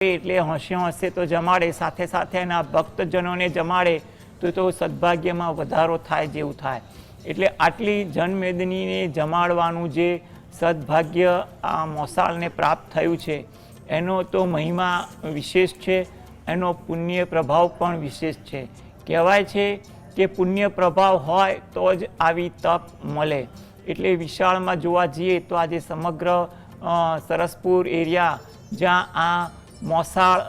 એટલે હોંશે તો જમાડે, સાથે સાથે એના ભક્તજનોને જમાડે તો સદભાગ્યમાં વધારો થાય જેવું થાય. એટલે આટલી જનમેદનીને જમાડવાનું જે સદભાગ્ય આ મોસાળને પ્રાપ્ત થયું છે એનો તો મહિમા વિશેષ છે, એનો પુણ્ય પ્રભાવ પણ વિશેષ છે. કહેવાય છે કે પુણ્ય પ્રભાવ હોય તો જ આવી તપ મળે. એટલે વિશાળમાં જોવા જઈએ તો આજે સમગ્ર સરસપુર એરિયા જ્યાં આ મોસાળ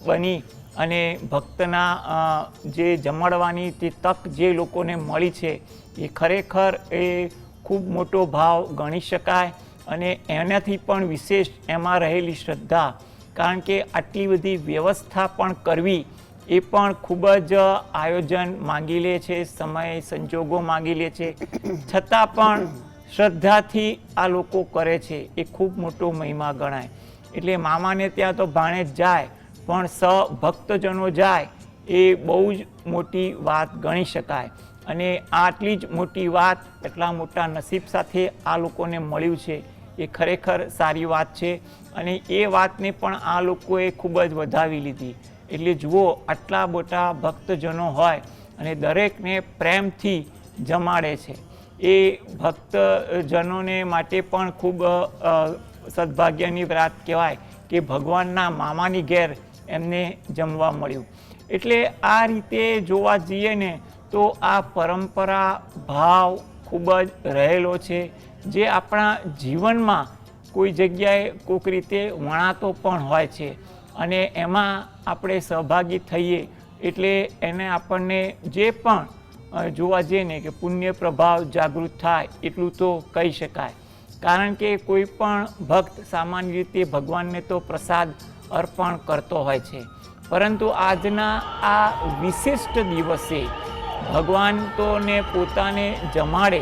બની અને ભક્તના જે જમાડવાની તે તક જે લોકોને મળી છે એ ખરેખર એ ખૂબ મોટો ભાવ ગણી શકાય. અને એનાથી પણ વિશેષ એમાં રહેલી શ્રદ્ધા, કારણ કે આટલી બધી વ્યવસ્થા પણ કરવી એ પણ ખૂબ જ આયોજન માંગી લે છે, સમય સંજોગો માંગી લે છે, છતાં પણ શ્રદ્ધાથી આ લોકો કરે છે એ ખૂબ મોટો મહિમા ગણાય. એટલે મામાને ત્યાં તો ભાણેજ જાય પણ ભક્તજનો જાય એ બહુ જ મોટી વાત ગણી શકાય. અને આટલી જ મોટી વાત એટલા મોટા નસીબ સાથે આ લોકોને મળ્યું છે એ ખરેખર સારી વાત છે. અને એ વાતને પણ આ લોકોએ ખૂબ જ વધાવી લીધી. એટલે જુઓ, આટલા મોટા ભક્તજનો હોય અને દરેકને પ્રેમથી જમાડે છે. એ ભક્તજનોને માટે પણ ખૂબ સદભાગ્યની વાત કહેવાય કે ભગવાનના મામાની ઘેર એમને જમવા મળ્યું. એટલે આ રીતે જોવા જઈએ ને તો આ પરંપરા ભાવ ખૂબ જ રહેલો છે, જે આપણા જીવનમાં કોઈ જગ્યાએ કોઈક રીતે વણાતો પણ હોય છે. અને એમાં આપણે સહભાગી થઈએ એટલે એને આપણને જે પણ જોવા જઈએ ને કે પુણ્ય પ્રભાવ જાગૃત થાય એટલું તો કહી શકાય. કારણ કે કોઈ પણ ભક્ત સામાન્ય રીતે ભગવાનને તો પ્રસાદ અર્પણ કરતો હોય છે, પરંતુ આજના આ વિશિષ્ટ દિવસે ભગવાન તો ને પોતાને જમાડે,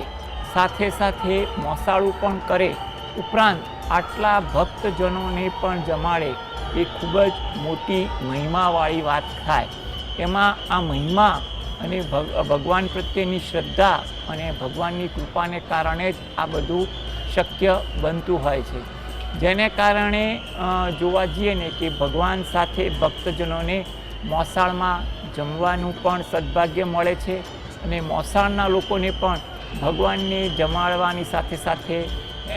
સાથે સાથે મોસાળું પણ કરે, ઉપરાંત આટલા ભક્તજનોને પણ જમાડે એ ખૂબ જ મોટી મહિમાવાળી વાત થાય. એમાં આ મહિમા અને ભગવાન પ્રત્યેની શ્રદ્ધા અને ભગવાનની કૃપાને કારણે જ આ બધું શક્ય બનતું હોય છે. જેને કારણે જોવા જઈએ ને કે ભગવાન સાથે ભક્તજનોને મોસાળમાં જમવાનું પણ સદભાગ્ય મળે છે. અને મોસાળના લોકોને પણ ભગવાનને જમાડવાની સાથે સાથે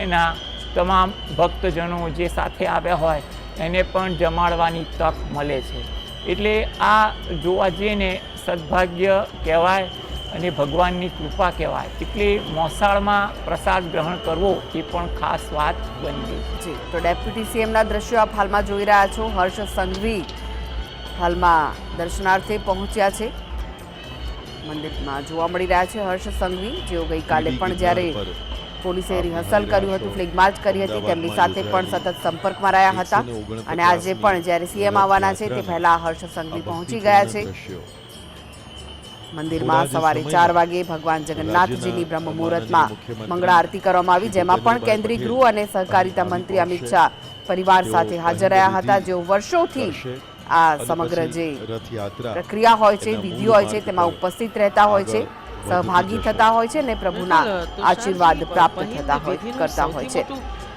એના તમામ ભક્તજનો જે સાથે આવ્યા હોય એને પણ જમાડવાની તક મળે છે. એટલે આ જોવા જઈએ ને સદભાગ્ય કહેવાય અને ભગવાનની કૃપા કહેવાય. એટલે મોસાળમાં પ્રસાદ ગ્રહણ કરવો એ પણ ખાસ વાત બની ગઈ છે. તો ડેપ્યુટી સીએમના દ્રશ્યો આપ હાલમાં જોઈ રહ્યા છો. હર્ષ સંઘવી હાલમાં દર્શનાર્થે પહોંચ્યા છે. મંદિરમાં જોવા મળી રહ્યા છે હર્ષ સંઘવી, જેઓ ગઈકાલે પણ જ્યારે પોલીસે રિહર્સલ કર્યું હતું, ફ્લેગ માર્ચ કરી હતી, તેમની સાથે પણ સતત સંપર્કમાં રહ્યા હતા. અને આજે પણ જ્યારે સીએમ આવવાના છે તે પહેલા હર્ષ સંઘવી પહોંચી ગયા છે. મંદિરમાં સવારે 4 વાગે ભગવાન જગન્નાથજીની બ્રહ્મ મુહૂર્તમાં મંગળા આરતી કરવામાં આવી, જેમાં પણ કેન્દ્રીય ગૃહ અને સહકારિતા મંત્રી અમિત શાહ પરિવાર સાથે હાજર રહ્યા હતા, જેઓ વર્ષોથી આ સમગ્ર જે પ્રક્રિયા હોય છે, વિધિ હોય છે, તેમાં ઉપસ્થિત રહેતા હોય છે, સહભાગી થતા હોય છે અને પ્રભુના આશીર્વાદ પ્રાપ્ત કરતા હોય છે.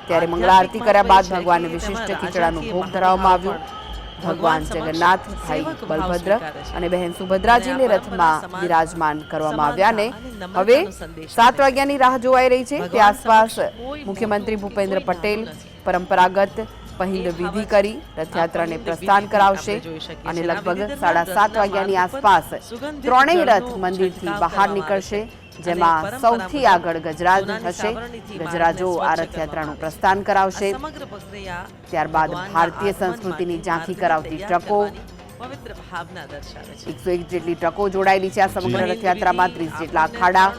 ત્યારે મંગળા આરતી કર્યા બાદ ભગવાનને વિશિષ્ટ ખીચડાનો ભોગ ધરાવવામાં આવ્યો. ભગવાન જગન્નાથ, ભાઈ બલભદ્ર અને બહેન સુભદ્રાજીને રથમાં બિરાજમાન કરવામાં આવ્યા. ને હવે 7 વાગ્યાની રાહ જોવાઈ રહી છે. તે આસપાસ મુખ્યમંત્રી ભૂપેન્દ્ર પટેલ પરંપરાગત પહેલ વિધિ કરી રથયાત્રાને પ્રસ્થાન કરાવશે અને લગભગ 7:30 વાગ્યાની આસપાસ ત્રણેય રથ મંદિરથી બહાર નીકળશે, જેમાં સૌથી આગળ ગજરાજ હશે. ગજરાજો આ રથયાત્રાનું પ્રસ્થાન કરાવશે. ત્યારબાદ ભારતીય સંસ્કૃતિની ઝાંખી કરાવતી ટ્રકો, 101 જેટલી ટ્રકો જોડાયેલી છે આ સમગ્ર રથયાત્રામાં, 30 જેટલા અખાડા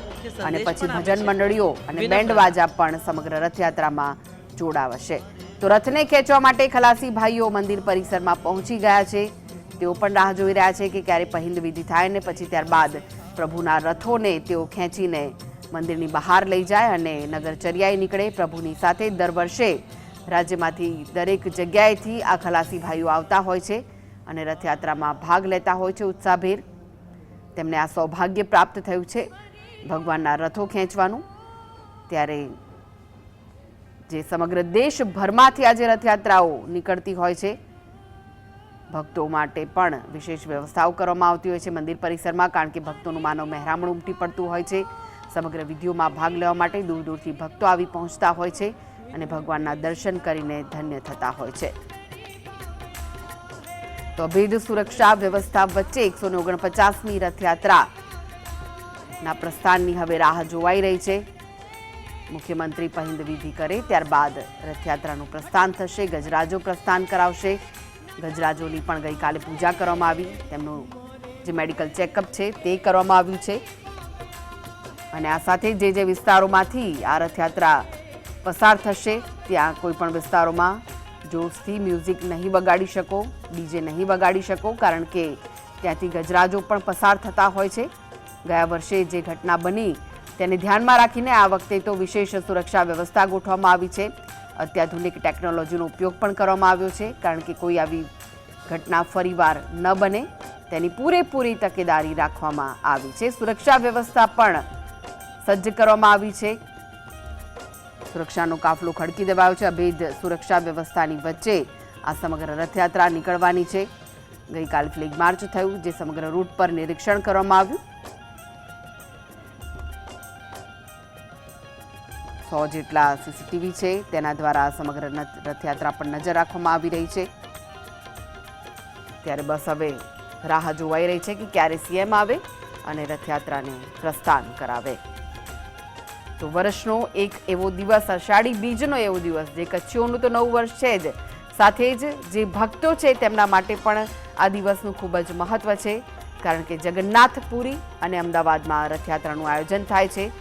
અને પછી ભજન મંડળીઓ અને બેન્ડ વાજા પણ સમગ્ર રથયાત્રામાં જોડાવશે. તો રથને ખેંચવા માટે ખલાસી ભાઈઓ મંદિર પરિસરમાં પહોંચી ગયા છે. તેઓ પણ રાહ જોઈ રહ્યા છે કે ક્યારે પહેલ વિધિ થાય ને પછી ત્યારબાદ પ્રભુના રથોને તેઓ ખેંચીને મંદિરની બહાર લઈ જાય અને નગરચર્યાએ નીકળે. પ્રભુની સાથે દર વર્ષે રાજ્યમાંથી દરેક જગ્યાએથી આ ખલાસી ભાઈઓ આવતા હોય છે અને રથયાત્રામાં ભાગ લેતા હોય છે ઉત્સાહભેર. તેમને આ સૌભાગ્ય પ્રાપ્ત થયું છે ભગવાનના રથો ખેંચવાનું. ત્યારે જે સમગ્ર દેશભરમાંથી આજે રથયાત્રાઓ નીકળતી હોય છે ભક્તો માટે પણ વિશેષ વ્યવસ્થાઓ કરવામાં આવતી હોય છે મંદિર પરિસરમાં, કારણ કે ભક્તોનું માનવ મહેરામણ ઉમટી પડતું હોય છે. સમગ્ર વિધિઓમાં ભાગ લેવા માટે દૂર દૂરથી ભક્તો આવી પહોંચતા હોય છે અને ભગવાનના દર્શન કરીને ધન્ય થતા હોય છે. તો અભેદ સુરક્ષા વ્યવસ્થા વચ્ચે 149મી રથયાત્રાના પ્રસ્થાનની હવે રાહ જોવાઈ રહી છે. મુખ્યમંત્રી પહિંદ વિધિ કરે ત્યારબાદ રથયાત્રાનું પ્રસ્થાન થશે. ગજરાજો પ્રસ્થાન કરાવશે. ગજરાજોની પણ ગઈકાલે પૂજા કરવામાં આવી. તેમનું જે મેડિકલ ચેકઅપ છે તે કરવામાં આવ્યું છે. અને આ સાથે જે વિસ્તારોમાંથી આ રથયાત્રા પસાર થશે ત્યાં કોઈ પણ વિસ્તારોમાં જોરથી મ્યુઝિક નહીં વગાડી શકો, ડીજે નહીં વગાડી શકો, કારણ કે ત્યાંથી ગજરાજો પણ પસાર થતા હોય છે. ગયા વર્ષે જે ઘટના બની તેને ધ્યાનમાં રાખીને આ વખતે તો વિશેષ સુરક્ષા વ્યવસ્થા ગોઠવવામાં આવી છે. અત્યાધુનિક ટેકનોલોજીનો ઉપયોગ પણ કરવામાં આવ્યો છે, કારણ કે કોઈ આવી ઘટના ફરીવાર ન બને તેની પૂરેપૂરી તકેદારી રાખવામાં આવી છે. સુરક્ષા વ્યવસ્થા પણ સજ્જ કરવામાં આવી છે. સુરક્ષાનો કાફલો ખડકી દેવાયો છે. અભેદ સુરક્ષા વ્યવસ્થાની વચ્ચે આ સમગ્ર રથયાત્રા નીકળવાની છે. ગઈકાલે ફ્લેગ માર્ચ થયું, જે સમગ્ર રૂટ પર નિરીક્ષણ કરવામાં આવ્યું. 100 જેટલા સીસીટીવી છે, તેના દ્વારા સમગ્ર રથયાત્રા પર નજર રાખવામાં આવી રહી છે. ત્યારે બસ હવે રાહ જોવાઈ રહી છે કે ક્યારે સીએમ આવે અને રથયાત્રાને પ્રસ્થાન કરાવે. તો વર્ષનો એક એવો દિવસ, અષાઢી બીજનો એવો દિવસ, જે કચ્છીઓનું તો નવું વર્ષ છે જ, સાથે જ જે ભક્તો છે તેમના માટે પણ આ દિવસનું ખૂબ જ મહત્વ છે, કારણ કે જગન્નાથપુરી અને અમદાવાદમાં રથયાત્રાનું આયોજન થાય છે.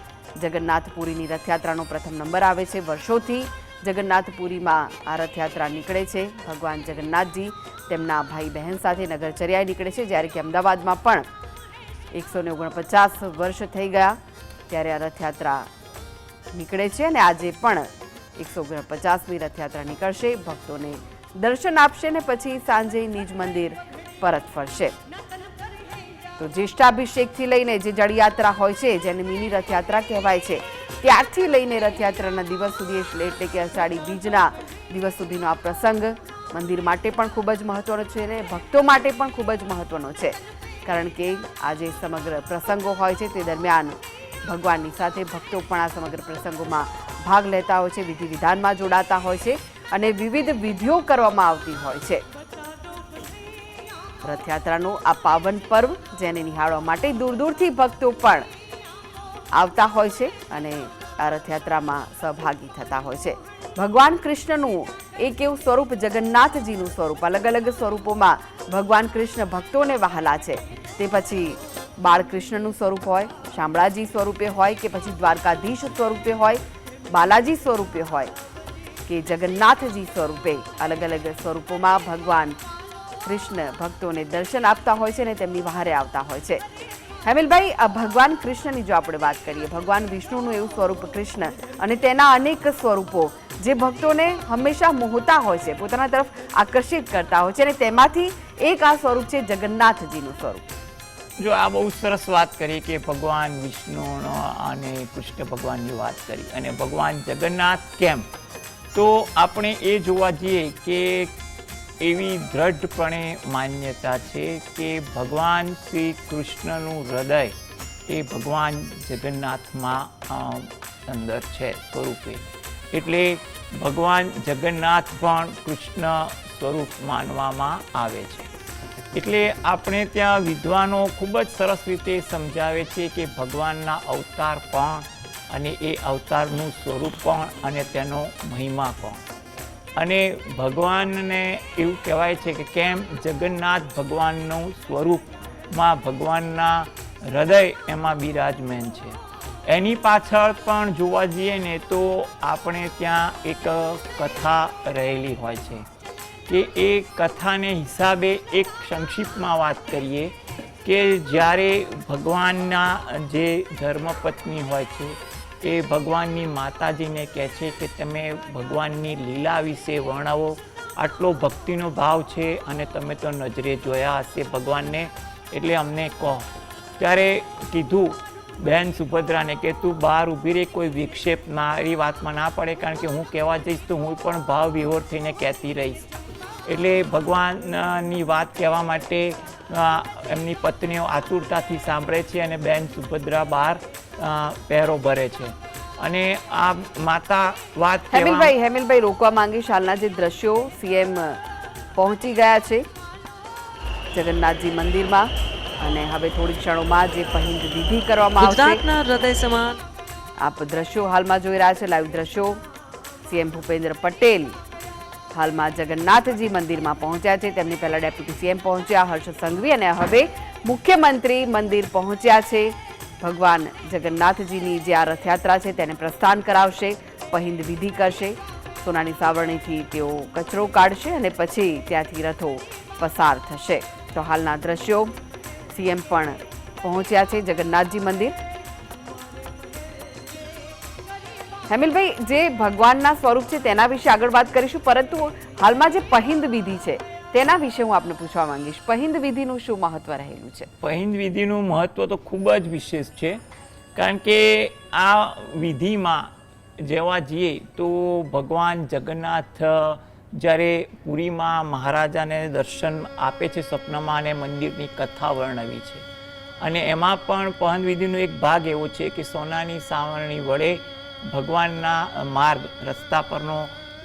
જગન્નાથપુરીની રથયાત્રાનો પ્રથમ નંબર આવે છે. વર્ષોથી જગન્નાથપુરીમાં આ રથયાત્રા નીકળે છે. ભગવાન જગન્નાથજી તેમના ભાઈ બહેન સાથે નગરચર્યાએ નીકળે છે, જ્યારે કે અમદાવાદમાં પણ 149 વર્ષ થઈ ગયા ત્યારે આ રથયાત્રા નીકળે છે. અને આજે પણ 149મી રથયાત્રા નીકળશે, ભક્તોને દર્શન આપશે ને પછી સાંજે નિજ મંદિર પરત ફરશે. તો જ્યેષ્ઠાભિષેકથી લઈને જે જળયાત્રા હોય છે, જેને મિની રથયાત્રા કહેવાય છે, ત્યારથી લઈને રથયાત્રાના દિવસ સુધી, એટલે કે અષાઢી બીજના દિવસ સુધીનો આ પ્રસંગ મંદિર માટે પણ ખૂબ જ મહત્વનો છે અને ભક્તો માટે પણ ખૂબ જ મહત્વનો છે, કારણ કે આ જે સમગ્ર પ્રસંગો હોય છે તે દરમિયાન ભગવાનની સાથે ભક્તો પણ આ સમગ્ર પ્રસંગોમાં ભાગ લેતા હોય છે, વિધિ વિધાનમાં જોડાતા હોય છે અને વિવિધ વિધિઓ કરવામાં આવતી હોય છે. રથયાત્રાનો આ પાવન પર્વ, જેને નિહાળવા માટે દૂર દૂરથી ભક્તો પણ આવતા હોય છે અને આ રથયાત્રામાં સહભાગી થતા હોય છે. ભગવાન કૃષ્ણનું એક એવું સ્વરૂપ, જગન્નાથજીનું સ્વરૂપ, અલગ અલગ સ્વરૂપોમાં ભગવાન કૃષ્ણ ભક્તોને વહાલા છે. તે પછી બાળકૃષ્ણનું સ્વરૂપ હોય, શામળાજી સ્વરૂપે હોય, કે પછી દ્વારકાધીશ સ્વરૂપે હોય, બાલાજી સ્વરૂપે હોય, કે જગન્નાથજી સ્વરૂપે, અલગ અલગ સ્વરૂપોમાં ભગવાન કૃષ્ણ ભક્તોને દર્શન આપતા હોય છે અને તેમની વહારે આવતા હોય છે. હેમિલભાઈ, આ ભગવાન કૃષ્ણની જો આપણે વાત કરીએ, ભગવાન વિષ્ણુનું એવું સ્વરૂપ કૃષ્ણ અને તેના અનેક સ્વરૂપો જે ભક્તોને હંમેશા મોહતા હોય છે, પોતાના તરફ આકર્ષિત કરતા હોય છે, અને તેમાંથી એક આ સ્વરૂપ છે જગન્નાથજીનું સ્વરૂપ. જો આ બહુ સરસ વાત કરી કે ભગવાન વિષ્ણુનો અને કૃષ્ણ ભગવાનની વાત કરી, અને ભગવાન જગન્નાથ કેમ, તો આપણે એ જોવા જઈએ કે એવી દ્રઢપણે માન્યતા છે કે ભગવાન શ્રી કૃષ્ણનું હૃદય એ ભગવાન જગન્નાથમાં અંદર છે સ્વરૂપે, એટલે ભગવાન જગન્નાથ પણ કૃષ્ણ સ્વરૂપ માનવામાં આવે છે. એટલે આપણે ત્યાં વિદ્વાનો ખૂબ જ સરસ રીતે સમજાવે છે કે ભગવાનના અવતાર પણ, અને એ અવતારનું સ્વરૂપ પણ, અને તેનો મહિમા પણ. અને ભગવાનને એવું કહેવાય છે કે કેમ જગન્નાથ ભગવાનનું સ્વરૂપમાં ભગવાનના હૃદય એમાં બિરાજમાન છે. એની પાછળ પણ જોવા જઈએ ને તો આપણે ત્યાં એક કથા રહેલી હોય છે, કે એ કથાને હિસાબે એક સંક્ષિપ્તમાં વાત કરીએ કે જ્યારે ભગવાનના જે ધર્મપત્ની હોય છે એ ભગવાનની માતાજીને કહે છે કે તમે ભગવાનની લીલા વિશે વર્ણવો, આટલો ભક્તિનો ભાવ છે અને તમે તો નજરે જોયા હશે ભગવાનને, એટલે અમને કહો. ત્યારે કીધું બહેન સુભદ્રાને કે તું બહાર ઊભી રહી, કોઈ વિક્ષેપ મારી વાતમાં ના પડે, કારણ કે હું કહેવા જઈશ તો હું પણ ભાવ વિહોર થઈને કહેતી રહીશ. એટલે ભગવાનની વાત કહેવા માટે એમની પત્નીઓ આતુરતાથી સાંભળે છે અને બેન સુભદ્રા બહાર પહેરો ભરે છે. અને આ માતા વાત હેમિલભાઈ રોકવા માંગીશ. હાલના જે દ્રશ્યો સીએમ પહોંચી ગયા છે જગન્નાથજી મંદિરમાં અને હવે થોડી ક્ષણોમાં જે પહિંદ વિધિ કરવામાં આવશે. ગુજરાતના હૃદય સમાન આપ દ્રશ્યો હાલમાં જોઈ રહ્યા છે, લાઈવ દ્રશ્યો. સીએમ ભૂપેન્દ્ર પટેલ હાલમાં જગન્નાથજી મંદિરમાં પહોંચ્યા છે. તેમની પહેલા ડેપ્યુટી સીએમ પહોંચ્યા હર્ષ સંઘવી અને હવે મુખ્યમંત્રી મંદિર પહોંચ્યા છે. ભગવાન જગન્નાથજીની જે આ રથયાત્રા છે તેને પ્રસ્થાન કરાવશે, પહિંદ વિધિ કરશે. સોનાની સાવરણીથી તેઓ કચરો કાઢશે અને પછી ત્યાંથી રથો પસાર થશે. તો હાલના દ્રશ્યો, સીએમ પણ પહોંચ્યા છે જગન્નાથજી મંદિર. હેમિલભાઈ, જે ભગવાનના સ્વરૂપ છે તેના વિશે આગળ વાત કરીશું, પરંતુ હાલમાં જે પહિંદ વિધિ છે તેના વિશે હું આપને પૂછવા માંગીશ. પહિંદ વિધિનું શું મહત્વ રહેલું છે? પહિંદ વિધિનું મહત્વ તો ખૂબ જ વિશેષ છે, કારણ કે આ વિધિમાં જેવા જઈએ તો ભગવાન જગન્નાથ જ્યારે પુરીમાં મહારાજાને દર્શન આપે છે સ્વપ્નમાં અને મંદિરની કથા વર્ણવી છે. અને એમાં પણ પહિંદ વિધિનો એક ભાગ એવો છે કે સોનાની સાવરણી વડે ભગવાનના માર્ગ રસ્તા પરનો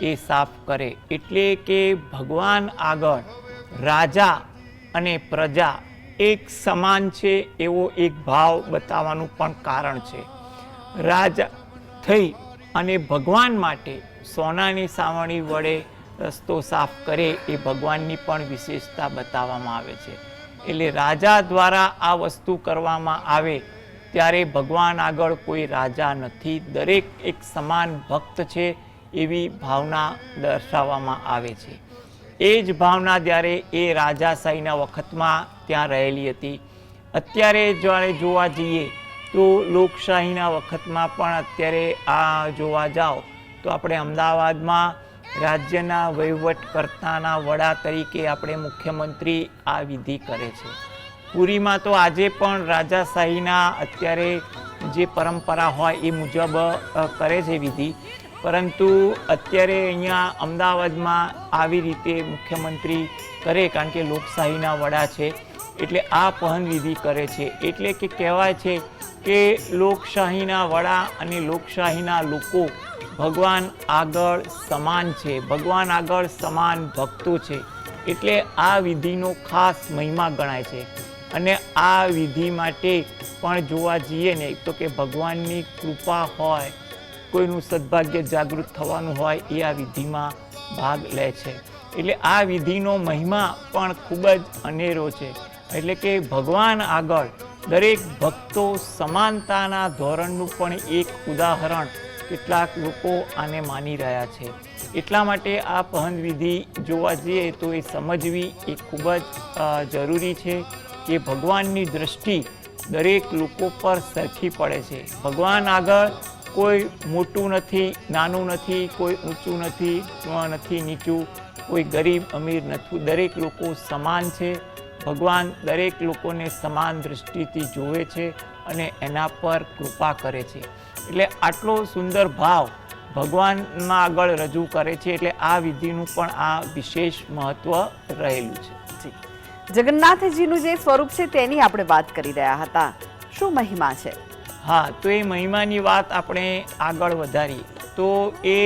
એ સાફ કરે. એટલે કે ભગવાન આગળ રાજા અને પ્રજા એક સમાન છે એવો એક ભાવ બતાવવાનું પણ કારણ છે. રાજા થઈ અને ભગવાન માટે સોનાની સાવરણી વડે રસ્તો સાફ કરે એ ભગવાનની પણ વિશેષતા બતાવવામાં આવે છે. એટલે રાજા દ્વારા આ વસ્તુ કરવામાં આવે ત્યારે ભગવાન આગળ કોઈ રાજા નથી, દરેક એક સમાન ભક્ત છે એવી ભાવના દર્શાવવામાં આવે છે. એ જ ભાવના જ્યારે એ રાજાશાહીના વખતમાં ત્યાં રહેલી હતી. અત્યારે જ્યારે જોવા જઈએ તો લોકશાહીના વખતમાં પણ અત્યારે આ જોવા જાઓ તો આપણે અમદાવાદમાં રાજ્યના વહીવટકર્તાના વડા તરીકે આપણે મુખ્યમંત્રી આ વિધિ કરે છે. પુરીમાં તો આજે પણ રાજાશાહીના અત્યારે જે પરંપરા હોય એ મુજબ કરે છે વિધિ, પરંતુ અત્યારે અહીંયા અમદાવાદમાં આવી રીતે મુખ્યમંત્રી કરે, કારણ કે લોકશાહીના વડા છે એટલે આ પહિંદ વિધિ કરે છે. એટલે કે કહેવાય છે કે લોકશાહીના વડા અને લોકશાહીના લોકો ભગવાન આગળ સમાન છે, ભગવાન આગળ સમાન ભક્તો છે. એટલે આ વિધિનો ખાસ મહિમા ગણાય છે. અને આ વિધિ માટે પણ જોવા જઈએ ને તો કે ભગવાનની કૃપા હોય, કોઈનું સદભાગ્ય જાગૃત થવાનું હોય એ આ વિધિમાં ભાગ લે છે. એટલે આ વિધિનો મહિમા પણ ખૂબ જ અનેરો છે. એટલે કે ભગવાન આગળ દરેક ભક્તો સમાનતાના ધોરણનું પણ એક ઉદાહરણ કેટલાક લોકો આને માની રહ્યા છે. એટલા માટે આ પહિંદ વિધિ જોવા જઈએ તો એ સમજવી એ ખૂબ જ જરૂરી છે કે ભગવાનની દૃષ્ટિ દરેક લોકો પર સરખી પડે છે. ભગવાન આગળ કોઈ મોટું નથી, નાનું નથી, કોઈ ઊંચું નથી નીચું, કોઈ ગરીબ અમીર નથી, દરેક લોકો સમાન છે. ભગવાન દરેક લોકોને સમાન દૃષ્ટિથી જોવે છે અને એના પર કૃપા કરે છે. એટલે આટલો સુંદર ભાવ ભગવાનના આગળ રજૂ કરે છે. એટલે આ વિધિનું પણ આ વિશેષ મહત્વ રહેલું છે. જગન્નાથજીનું જે સ્વરૂપ છે તેની આપણે વાત કરી રહ્યા હતા, શું મહિમા છે? હા, તો એ મહિમાની વાત આપણે આગળ વધારીએ તો એ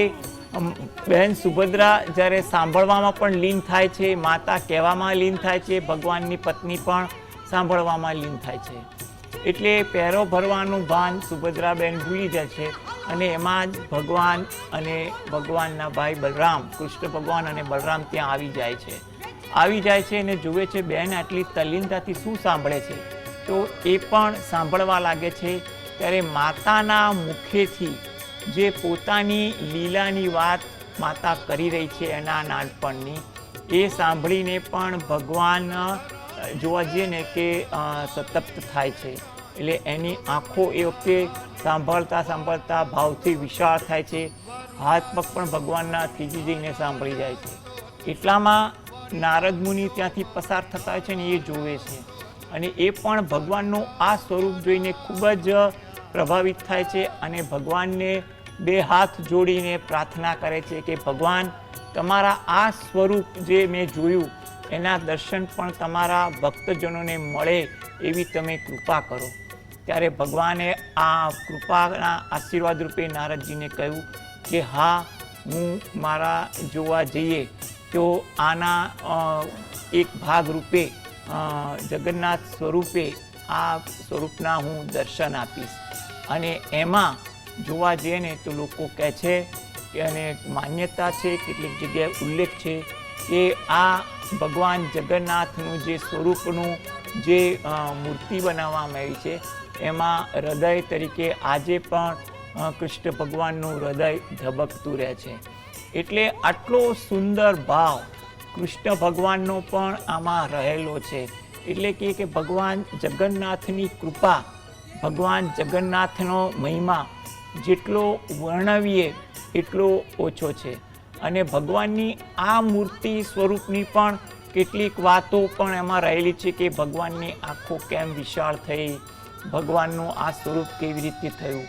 બહેન સુભદ્રા જ્યારે સાંભળવામાં પણ લીન થાય છે, માતા કહેવામાં લીન થાય છે, ભગવાનની પત્ની પણ સાંભળવામાં લીન થાય છે. એટલે પહેરો ભરવાનું ભાન સુભદ્રાબેન ભૂલી જાય છે અને એમાં જ ભગવાન અને ભગવાનના ભાઈ બલરામ, કૃષ્ણ ભગવાન અને બલરામ ત્યાં આવી જાય છે અને જુએ છે બહેન આટલી તલ્લીનતાથી શું સાંભળે છે. તો એ પણ સાંભળવા લાગે છે. ત્યારે માતાના મુખેથી જે પોતાની લીલાની વાત માતા કરી રહી છે એના નાનપણની, એ સાંભળીને પણ ભગવાન જોવા જઈએ ને કે સતપ્ત થાય છે. એટલે એની આંખો એ વખતે સાંભળતા ભાવથી વિશાળ થાય છે. હાથ પગ પણ ભગવાનના થીજી જઈને સાંભળી જાય છે. એટલામાં નારદ મુનિ ત્યાંથી પસાર થતા હોય છે ને એ જોવે છે અને એ પણ ભગવાનનું આ સ્વરૂપ જોઈને ખૂબ જ પ્રભાવિત થાય છે અને ભગવાનને બે હાથ જોડીને પ્રાર્થના કરે છે કે ભગવાન તમારા આ સ્વરૂપ જે મેં જોયું એના દર્શન પણ તમારા ભક્તજનોને મળે એવી તમે કૃપા કરો. ત્યારે ભગવાને આ કૃપાના આશીર્વાદ રૂપે નારદજીને કહ્યું કે હા, હું મારા જોવા જઈએ તો આના એક ભાગ રૂપે જગન્નાથ સ્વરૂપે આ સ્વરૂપના હું દર્શન આપીશ. અને એમાં જોવા જઈએ ને તો લોકો કહે છે કે, અને માન્યતા છે, કેટલીક જગ્યાએ ઉલ્લેખ છે કે આ ભગવાન જગન્નાથનું જે સ્વરૂપનું જે મૂર્તિ બનાવવામાં આવી છે એમાં હૃદય તરીકે આજે પણ કૃષ્ણ ભગવાનનું હૃદય ધબકતું રહે છે. એટલે આટલો સુંદર ભાવ કૃષ્ણ ભગવાનનો પણ આમાં રહેલો છે. એટલે કે ભગવાન જગન્નાથની કૃપા, ભગવાન જગન્નાથનો મહિમા જેટલો વર્ણવીએ એટલો ઓછો છે. અને ભગવાનની આ મૂર્તિ સ્વરૂપની પણ કેટલીક વાતો પણ એમાં રહેલી છે કે ભગવાનની આંખો કેમ વિશાળ થઈ, ભગવાનનું આ સ્વરૂપ કેવી રીતે થયું.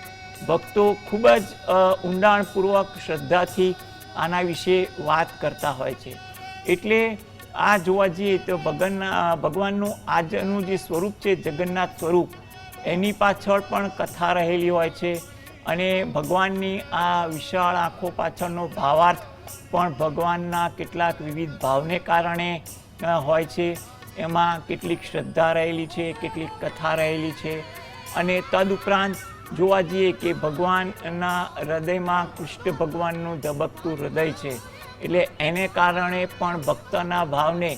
ભક્તો ખૂબ જ ઊંડાણપૂર્વક શ્રદ્ધાથી આના વિશે વાત કરતા હોય છે. એટલે આ જોવા જઈએ તો ભગવાનનું આજનું જે સ્વરૂપ છે જગન્નાથ સ્વરૂપ, એની પાછળ પણ કથા રહેલી હોય છે. અને ભગવાનની આ વિશાળ આંખો પાછળનો ભાવાર્થ પણ ભગવાનના કેટલાક વિવિધ ભાવને કારણે હોય છે. એમાં કેટલીક શ્રદ્ધા રહેલી છે, કેટલીક કથા રહેલી છે. અને તદુપરાંત જોવા જઈએ કે ભગવાનના હૃદયમાં કૃષ્ણ ભગવાનનું ધબકતું હૃદય છે. એટલે એને કારણે પણ ભક્તના ભાવને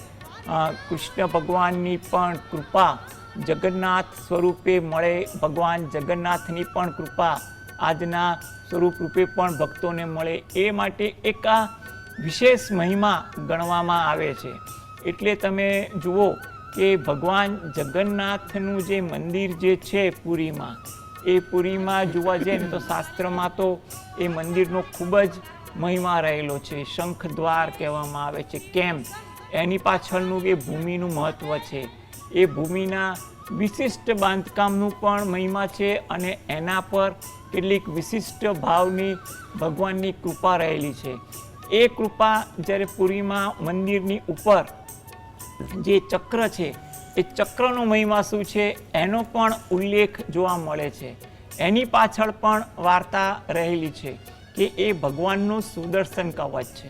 કૃષ્ણ ભગવાનની પણ કૃપા જગન્નાથ સ્વરૂપે મળે, ભગવાન જગન્નાથની પણ કૃપા આજના સ્વરૂપ રૂપે પણ ભક્તોને મળે, એ માટે એક આ વિશેષ મહિમા ગણવામાં આવે છે. એટલે તમે જુઓ કે ભગવાન જગન્નાથનું જે મંદિર જે છે પુરીમાં, એ પુરીમાં જોવા જઈએ ને તો શાસ્ત્રમાં તો એ મંદિરનો ખૂબ જ મહિમા રહેલો છે. શંખદ્વાર કહેવામાં આવે છે. કેમ? એની પાછળનું એ ભૂમિનું મહત્ત્વ છે. એ ભૂમિના વિશિષ્ટ બાંધકામનું પણ મહિમા છે. અને એના પર કેટલીક વિશિષ્ટ ભાવની ભગવાનની કૃપા રહેલી છે. એ કૃપા જ્યારે પુરીમાં મંદિરની ઉપર જે ચક્ર છે, એ ચક્રનો મહિમા શું છે એનો પણ ઉલ્લેખ જોવા મળે છે. એની પાછળ પણ વાર્તા રહેલી છે કે એ ભગવાનનું સુદર્શન કવચ છે.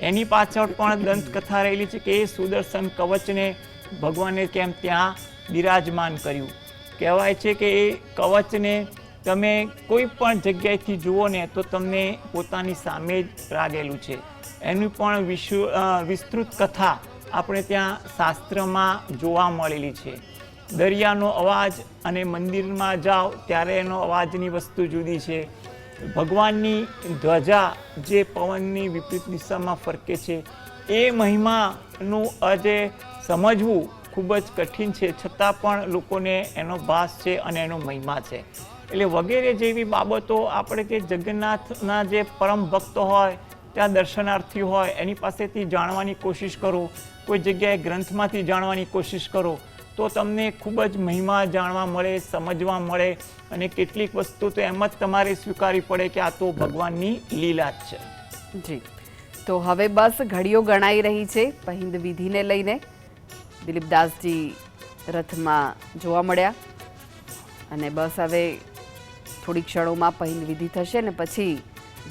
એની પાછળ પણ દંતકથા રહેલી છે કે એ સુદર્શન કવચને ભગવાને કેમ ત્યાં બિરાજમાન કર્યું. કહેવાય છે કે એ કવચને તમે કોઈ પણ જગ્યાએથી જુઓ ને તો તમને પોતાની સામે જ લાગેલું છે. એની પણ વિસ્તૃત કથા આપણે ત્યાં શાસ્ત્રમાં જોવા મળેલી છે. દરિયાનો અવાજ અને મંદિરમાં જાઓ ત્યારે એનો અવાજની વસ્તુ જુદી છે. ભગવાનની ધ્વજા જે પવનની વિપરીત દિશામાં ફરકે છે, એ મહિમાનું આજે સમજવું ખૂબ જ કઠિન છે. છતાં પણ લોકોને એનો ભાસ છે અને એનો મહિમા છે. એટલે વગેરે જેવી બાબતો આપણે કે જગન્નાથના જે પરમ ભક્તો હોય, ત્યાં દર્શનાર્થી હોય, એની પાસેથી જાણવાની કોશિશ કરો, કોઈ જગ્યાએ ગ્રંથમાંથી જાણવાની કોશિશ કરો તો તમને ખૂબ જ મહિમા જાણવા મળે, સમજવા મળે. અને કેટલીક વસ્તુ તો એમ જ તમારે સ્વીકારવી પડે કે આ તો ભગવાનની લીલા જ છે. જી, તો હવે બસ ઘડીઓ ગણાઈ રહી છે પહિંદ વિધિને લઈને. દિલીપદાસજી રથમાં જોવા મળ્યા અને બસ હવે થોડી ક્ષણોમાં પહિંદ વિધિ થશે ને પછી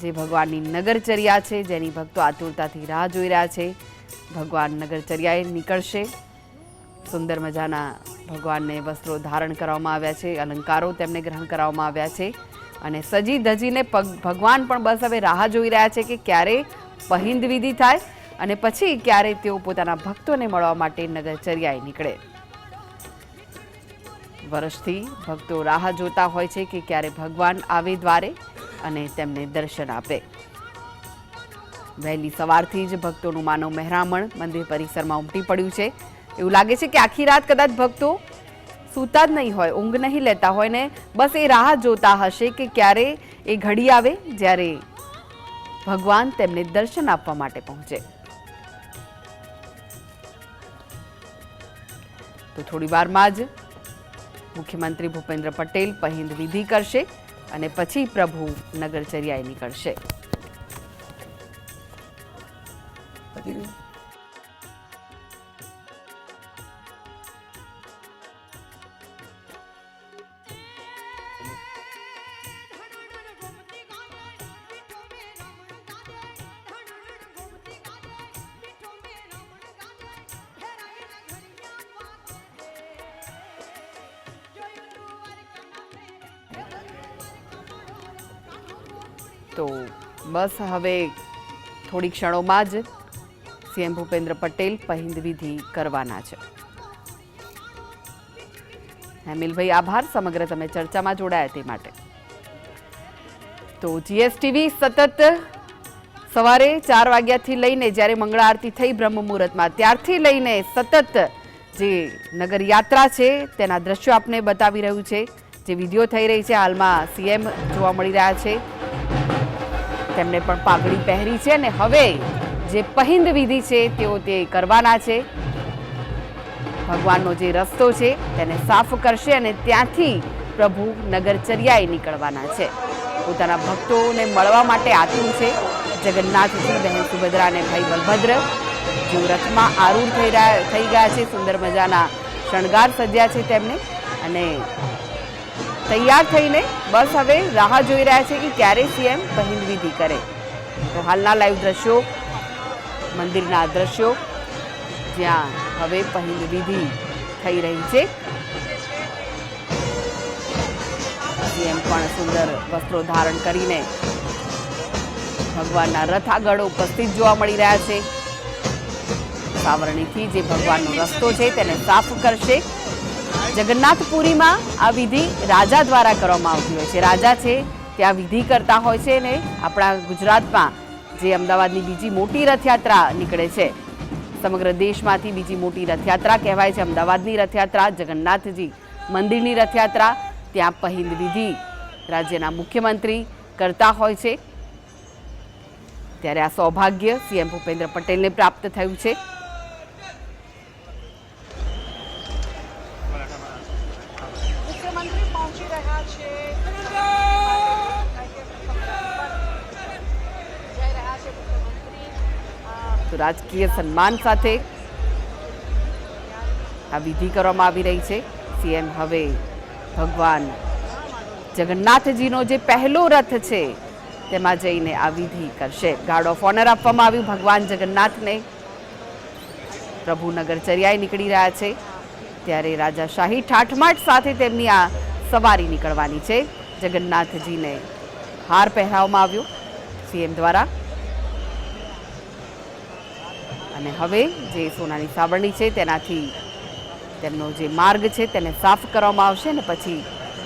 જે ભગવાનની નગરચર્યા છે, જેની ભક્તો આતુરતાથી રાહ જોઈ રહ્યા છે, ભગવાન નગરચર્યાએ નીકળશે. સુંદર મજાના ભગવાનને વસ્ત્રો ધારણ કરવામાં આવ્યા છે, અલંકારો તેમને ગ્રહણ કરવામાં આવ્યા છે અને સજી ધજીને ભગવાન પણ બસ હવે રાહ જોઈ રહ્યા છે કે ક્યારે પહિંદ વિધિ થાય અને પછી ક્યારે તેઓ પોતાના ભક્તોને મળવા માટે નગરચર્યાએ નીકળે. વર્ષથી ભક્તો રાહ જોતા હોય છે કે ક્યારે ભગવાન આવે દ્વારે અને તેમને દર્શન આપે. વહેલી સવારથી જ ભક્તોનું માનવ મહેરામણ મંદિર પરિસરમાં ઉમટી પડ્યું છે. એવું લાગે છે કે આખી રાત કદાચ ભક્તો સૂતા જ નહીં હોય, ઊંઘ નહીં લેતા હોય ને બસ એ રાહ જોતા હશે કે ક્યારે એ ઘડી આવે જ્યારે ભગવાન તેમને દર્શન આપવા માટે પહોંચે. તો થોડી વારમાં જ મુખ્યમંત્રી ભૂપેન્દ્ર પટેલ પહિંદ વિધિ કરશે અને પછી પ્રભુ નગરચર્યાએ નીકળશે. તો બસ હવે થોડી ક્ષણોમાં જ સીએમ ભૂપેન્દ્ર પટેલ પહિંદ વિધિ કરવાના છે. હેમિલભાઈ આભાર સમગ્ર તમે ચર્ચામાં જોડાયા તે માટે. તો જીએસટીવી સતત સવારે 4 વાગ્યાથી લઈને જ્યારે મંગળા આરતી થઈ બ્રહ્મ મુહૂર્તમાં ત્યારથી લઈને સતત જે નગર યાત્રા છે તેના દ્રશ્યો આપને બતાવી રહ્યું છે. જે વિડીયો થઈ રહી છે હાલમાં સીએમ જોવા મળી રહ્યા છે, તેમને પણ પાઘડી પહેરી છે અને હવે જે પહિંદ વિધિ છે તેઓ તે કરવાના છે. ભગવાનનો જે રસ્તો છે તેને સાફ કરશે અને ત્યાંથી પ્રભુ નગરચર્યાએ નીકળવાના છે. પોતાના ભક્તોને મળવા માટે આતુર છે જગન્નાથજી, બહેન સુભદ્રા અને ભાઈ બલભદ્ર, જેઓ રથમાં આરૂઢ થઈ ગયા છે. સુંદર મજાના શણગાર સજ્યા છે તેમને અને તૈયાર થઈને બસ હવે રાહ જોઈ રહ્યા છે કે ક્યારે સીએમ પહિંદ વિધિ કરે. તો હાલના લાઈવ દ્રશ્યો, મંદિરના દ્રશ્યો જ્યાં હવે પહિંદ વિધિ થઈ રહી છે. સીએમ પણ સુંદર વસ્ત્રો ધારણ કરીને ભગવાનના રથ આગળ ઉપસ્થિત જોવા મળી રહ્યા છે. સાવરણીથી જે ભગવાનનો રસ્તો છે તેને સાફ કરશે. જગન્નાથપુરીમાં આ વિધિ રાજા દ્વારા કરવામાં આવતી હોય છે. રાજા છે ત્યાં વિધિ કરતા હોય છે ને આપણા ગુજરાતમાં જે અમદાવાદની બીજી મોટી રથયાત્રા નીકળે છે, સમગ્ર દેશમાંથી બીજી મોટી રથયાત્રા કહેવાય છે અમદાવાદની રથયાત્રા, જગન્નાથજી મંદિરની રથયાત્રા. ત્યાં પહિંદ વિધિ રાજ્યના મુખ્યમંત્રી કરતા હોય છે. ત્યારે આ સૌભાગ્ય સીએમ ભૂપેન્દ્ર પટેલને પ્રાપ્ત થયું છે. મુખ્યમંત્રી પહોંચી રહ્યા છે, તો રાજકીય સન્માન સાથે આ વિધિ કરવામાં આવી રહી છે. સીએમ હવે ભગવાન જગન્નાથજીનો જે પહેલો રથ છે તેમાં જઈને આ વિધિ કરશે. ગાર્ડ ઓફ ઓનર આપવામાં આવ્યું ભગવાન જગન્નાથને. પ્રભુ નગરચર્યાએ નીકળી રહ્યા છે ત્યારે રાજાશાહી ઠાઠમાઠ સાથે તેમની આ સવારી નીકળવાની છે. જગન્નાથજીને હાર પહેરાવવામાં આવ્યો સીએમ દ્વારા અને હવે જે સોનાની સાવરણી છે તેનાથી તેમનો જે માર્ગ છે તેને સાફ કરવામાં આવશે અને પછી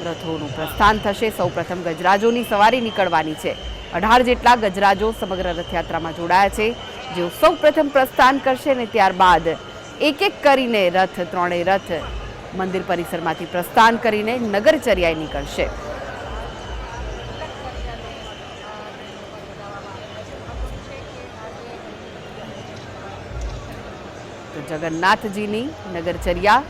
રથોનું પ્રસ્થાન થશે. સૌપ્રથમ ગજરાજોની સવારી નીકળવાની છે. 18 જેટલા ગજરાજો સમગ્ર રથયાત્રામાં જોડાયા છે, જેઓ સૌપ્રથમ પ્રસ્થાન કરશે અને ત્યારબાદ એક એક કરીને ત્રણેય રથ મંદિર પરિસરમાંથી પ્રસ્થાન કરીને નગરચર્યાએ નીકળશે. તો જગન્નાથજીની નગરચર્યા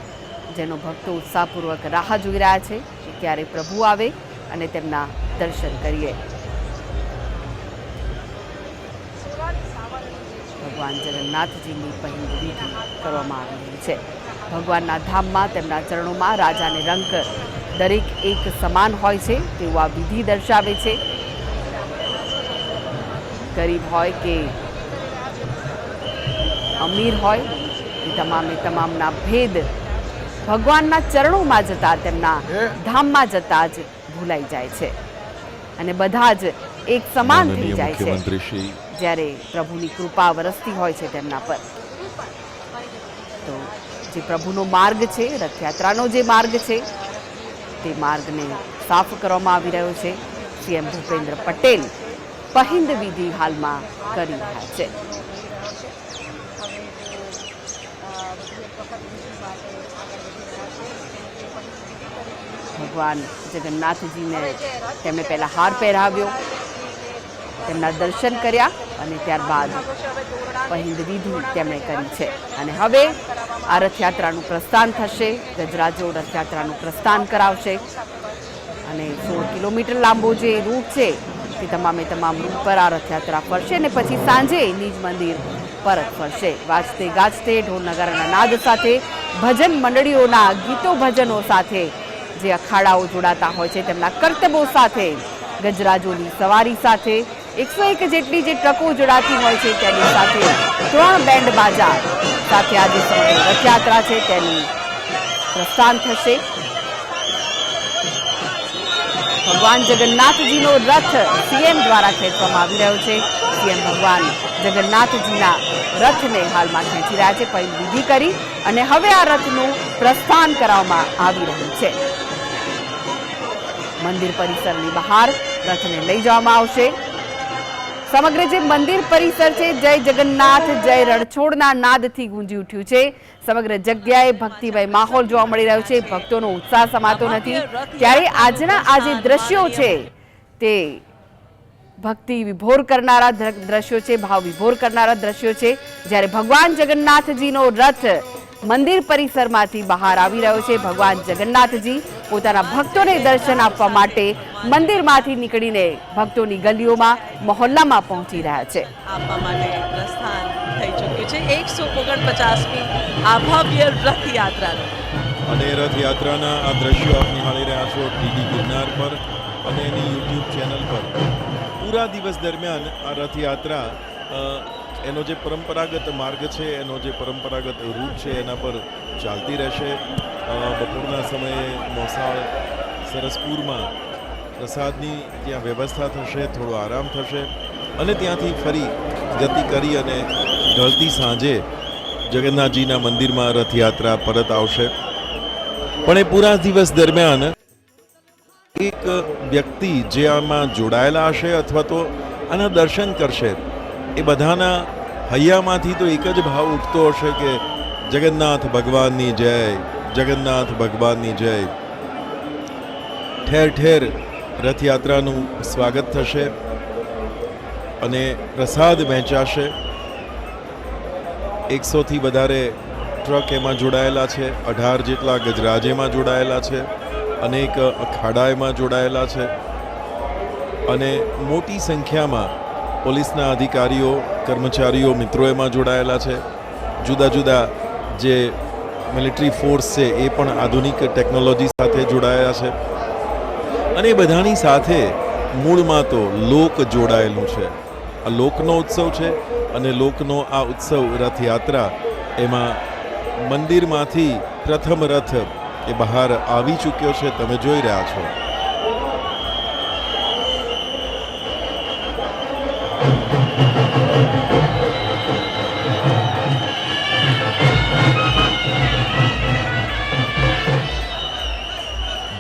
જેનો ભક્તો ઉત્સાહપૂર્વક રાહ જોઈ રહ્યા છે કે ક્યારે પ્રભુ આવે અને તેમના દર્શન કરીએ. ભગવાન જગન્નાથજીની પહિંદ વિધિ કરવામાં આવી રહી છે. ભગવાનના ધામમાં તેમના ચરણોમાં રાજાને રંક દરેક એક સમાન હોય છે તેવું આ વિધિ દર્શાવે છે. ગરીબ હોય કે અમીર હોય એ તમામના ભેદ ભગવાનના ચરણોમાં જતા, તેમના ધામમાં જતા જ ભૂલાઈ જાય છે અને બધા જ એક સમાન થઈ જાય છે જ્યારે પ્રભુની કૃપા વરસતી હોય છે તેમના પર. તો જે પ્રભુનો માર્ગ છે, રથયાત્રાનો જે માર્ગ છે તે માર્ગને સાફ કરવામાં આવી રહ્યો છે. સીએમ ભૂપેન્દ્ર પટેલ પહિંદ વિધિ હાલમાં કરી રહ્યા છે. ભગવાન જગન્નાથજીને તેમણે પહેલા હાર પહેરાવ્યો, તેમના દર્શન કર્યા અને ત્યારબાદ પહિંદ વિધિ તેમણે કરી છે. અને હવે આ રથયાત્રાનું પ્રસ્થાન થશે. ગજરાજો રથયાત્રાનું પ્રસ્થાન કરાવશે અને 16 કિલોમીટર લાંબો જે રૂટ છે તે તમામ રૂટ પર આ રથયાત્રા ફરશે અને પછી સાંજે નિજ મંદિર પરત ફરશે. વાજતે ગાજતે ઢોલ નગારાના નાદ સાથે, ભજન મંડળીઓના ગીતો ભજનો સાથે જે અખાડાઓ જોડાતા હોય છે તેમના કરતબો સાથે, ગજરાજોની સવારી સાથે, 101 જેટલી જે ટ્રકો જોડાતી હોય છે તેની સાથે 3 બેન્ડ બાજા સાથે આજે સમગ્ર રથયાત્રા છે તેનું પ્રસ્થાન થશે. ભગવાન જગન્નાથજીનો રથ સીએમ દ્વારા ખેંચવામાં આવી રહ્યો છે। સીએમ ભગવાન જગન્નાથજીના રથને હાલમાં ખેંચી રહ્યા છે। પૈ વિધિ કરી અને હવે આ રથનું પ્રસ્થાન કરવામાં આવી રહ્યું છે। મંદિર પરિસરની બહાર રથને લઈ જવામાં આવશે। સમગ્ર જે મંદિર પરિસર છે જય જગન્નાથ જય રણછોડના નાદથી ગુંજી ઉઠ્યું છે। સમગ્ર જગ્યાએ ભક્તિમય માહોલ જોવા મળી રહ્યો છે। ભક્તોનો ઉત્સાહ સમાતો નથી। ત્યારે આજના આ જે દ્રશ્યો છે તે ભક્તિ વિભોર કરનારા દ્રશ્યો છે, ભાવ વિભોર કરનારા દ્રશ્યો છે। જ્યારે ભગવાન જગન્નાથજીનો રથ મંદિર પરિસરમાંથી બહાર આવી રહ્યો છે। ભગવાન જગન્નાથજી પોતાના ભક્તોને દર્શન આપવા માટે મંદિરમાંથી નીકળીને ભક્તોની ગલીઓમાં મહોલ્લામાં પહોંચી રહ્યા છે। આપવા માટે પ્રસ્થાન થઈ ચૂક્યું છે 149મી આ ભવ્ય રથયાત્રાનું। અને રથયાત્રાના આ દ્રશ્યો આપ નિહાળી રહ્યા છો ડીડી ગિરનાર પર અને એની યુટ્યુબ ચેનલ પર। પૂરા દિવસ દરમિયાન આ રથયાત્રા એનો જે પરંપરાગત માર્ગ છે, એનો જે પરંપરાગત રૂટ છે એના પર ચાલતી રહેશે। બપોરના સમયે મોસાળ સરસપુરમાં પ્રસાદની ત્યાં વ્યવસ્થા થશે, થોડો આરામ થશે અને ત્યાંથી ફરી ગતિ કરી અને ઢળતી સાંજે જગન્નાથજીના મંદિરમાં રથયાત્રા પરત આવશે। પણ એ પૂરા દિવસ દરમિયાન એક વ્યક્તિ જે આમાં જોડાયેલા હશે અથવા તો આના દર્શન કરશે એ બધાના હૈયામાંથી તો એક જ ભાવ ઉઠતો હશે કે જગન્નાથ ભગવાનની જય, જગન્નાથ ભગવાનની જય। ઠેર ઠેર રથયાત્રાનું સ્વાગત થશે અને પ્રસાદ વહેંચાશે। 100થી વધારે ટ્રક એમાં જોડાયેલા છે, 18 જેટલા ગજરાજ એમાં જોડાયેલા છે, અનેક અખાડા એમાં જોડાયેલા છે અને મોટી સંખ્યામાં પોલીસના અધિકારીઓ, કર્મચારીઓ, મિત્રો એમાં જોડાયેલા છે। જુદા જુદા જે મિલિટરી ફોર્સ છે એ પણ આધુનિક ટેકનોલોજી સાથે જોડાયા છે અને એ બધાની સાથે મૂળમાં તો લોક જોડાયેલું છે। આ લોકનો ઉત્સવ છે અને લોકનો આ ઉત્સવ રથયાત્રા એમાં મંદિરમાંથી પ્રથમ રથ એ બહાર આવી ચૂક્યો છે, તમે જોઈ રહ્યા છો।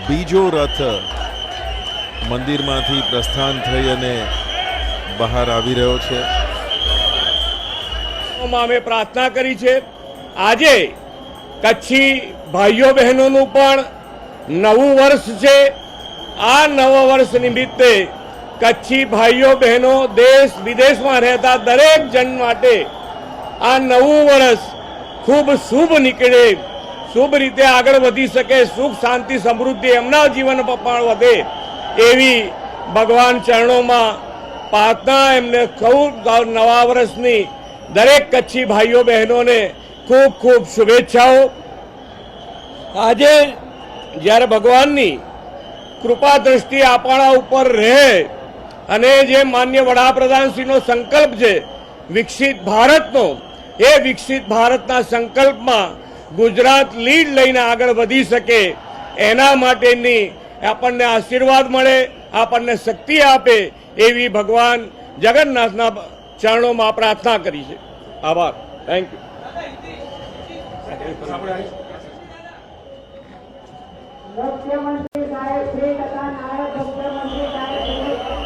બીજો રથ મંદિરમાંથી પ્રસ્થાન થઈ અને બહાર આવી રહ્યો છે। અમે પ્રાર્થના કરી છે આજે કચ્છી ભાઈઓ બહેનોનું પણ નવું વર્ષ છે। આ નવા વર્ષ નિમિત્તે કચ્છી ભાઈઓ બહેનો દેશ વિદેશમાં રહેતા દરેક જન માટે આ નવું વર્ષ ખૂબ શુભ નીકળે, શુભ રીતે આગળ વધી શકે, સુખ શાંતિ સમૃદ્ધિ એમના જીવનમાં પણ વધે એવી ભગવાન ચરણોમાં પ્રાર્થના। એમને ખૂબ નવા વર્ષની દરેક કચ્છી ભાઈઓ બહેનોને ખૂબ ખૂબ શુભેચ્છાઓ। આજે જ્યારે ભગવાનની કૃપા દ્રષ્ટિ આપણા ઉપર રહે અને જે માન્ય વડાપ્રધાનશ્રીનો સંકલ્પ છે વિકસિત ભારતનો, એ વિકસિત ભારતના સંકલ્પમાં ગુજરાત લીડ લઈને આગળ વધી શકે એના માટેની આપણને આશીર્વાદ મળે, આપણને શક્તિ આપે એવી ભગવાન જગન્નાથના ચરણોમાં પ્રાર્થના કરી છે। આભાર, થેન્ક યુ। મુખ્યમંત્રી સાહેબ શ્રી તથા નાયબ મુખ્યમંત્રી સાહેબ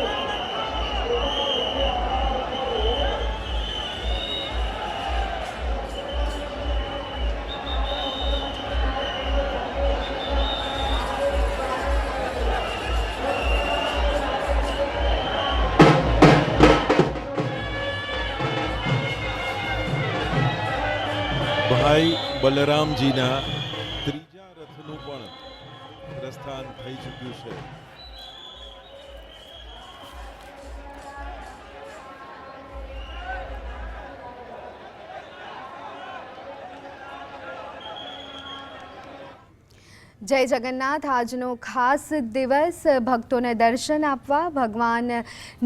ભાઈ બલરામજીના ત્રીજા રથનું પણ પ્રસ્થાન થઈ ચૂક્યું છે। જય જગન્નાથ। આજનો ખાસ દિવસ ભક્તોને દર્શન આપવા ભગવાન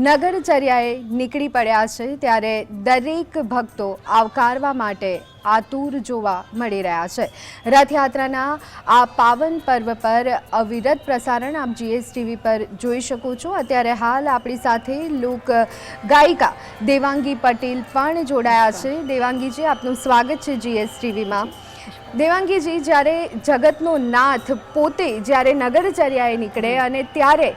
નગરચર્યાએ નીકળી પડ્યા છે, ત્યારે દરેક ભક્તો આવકારવા માટે આતુર જોવા મળી રહ્યા છે. રથયાત્રાના આ પાવન પર્વ પર અવિરત પ્રસારણ આપ GSTV પર જોઈ શકો છો. અત્યારે હાલ આપણી સાથે લોક ગાયિકા દેવાંગી પટેલ પણ જોડાયા છે. દેવાંગીજી, આપનું સ્વાગત છે GSTVમાં. દેવાંગીજી, જ્યારે જગતનો નાથ પોતે જ્યારે નગરચર્યાએ નીકળે અને ત્યારે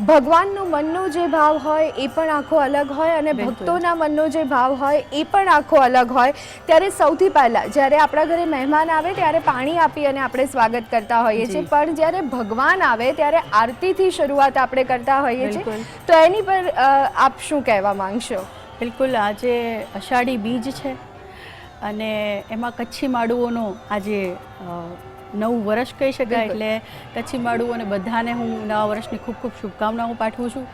ભગવાનનો મનનો જે ભાવ હોય એ પણ આખો અલગ હોય અને ભક્તોના મનનો જે ભાવ હોય એ પણ આખો અલગ હોય, ત્યારે સૌથી પહેલાં જ્યારે આપણા ઘરે મહેમાન આવે ત્યારે પાણી આપી અને આપણે સ્વાગત કરતા હોઈએ છીએ, પણ જ્યારે ભગવાન આવે ત્યારે આરતીથી શરૂઆત આપણે કરતા હોઈએ છીએ. તો એની પર આપ શું કહેવા માંગશો? બિલકુલ, આજે અષાઢી બીજ છે અને એમાં કચ્છી માડુઓનો આજે નવું વર્ષ કહી શકાય, એટલે કચ્છી માડુઓને બધાને હું નવા વર્ષની ખૂબ ખૂબ શુભકામનાઓ પાઠવું છું.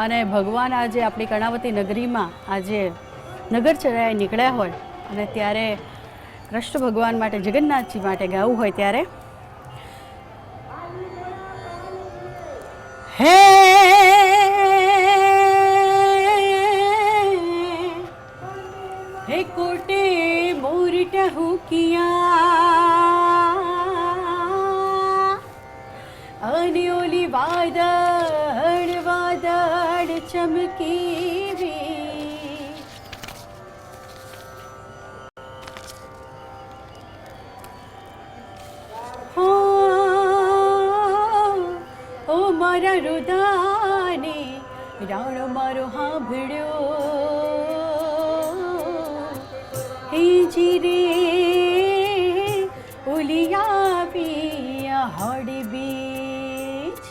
અને ભગવાન આજે આપણી કર્ણાવતી નગરીમાં આજે નગરચર્યાએ નીકળ્યા હોય અને ત્યારે કૃષ્ણ ભગવાન માટે, જગન્નાથજી માટે ગાવું હોય ત્યારે હે કોટે મોરટ હુકિયા અને ઓલી વાદળ વાદળ ચમકી રે, ઓ મારા રુદાને રાણો મારો સાંભળ્યો, હે જીરે ઓલી આવી હોડી બીજ,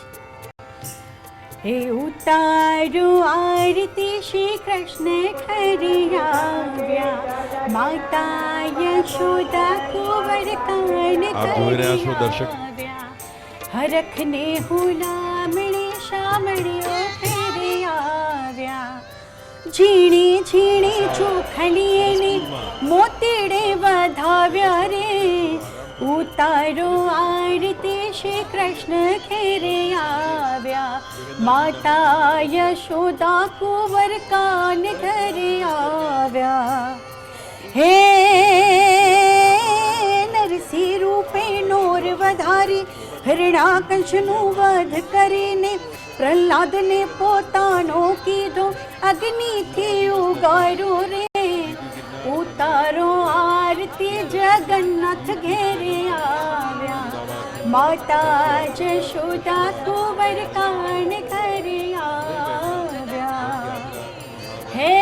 હે ઉતારો આરતી શ્રી કૃષ્ણ ખરી આવ્યા, માતા યશોદા કુંવર કાન આવ્યા, હરખને હુલામણી શામળીઓ ફેરી આવ્યા, ઝીણી ઝીણી ચોખલીએને મોતીડે વધાવ્યા રે, ઉતારો આરતી શ્રી કૃષ્ણ ઘેરે આવ્યા, માતા યશોદા કુંવર કાન ઘરે આવ્યા, હે નરસિંહ રૂપે નોર વધારી હરણાકંશનું વધ કરીને પ્રહલાદને પોતાનો કીધો અગ્નિથી ઉગારો રે, ઉતારો આરતી જગન્નાથ ઘેરે આવ્યા, માતા જશોદા કુંવર કાન ઘરે આવ્યા, હે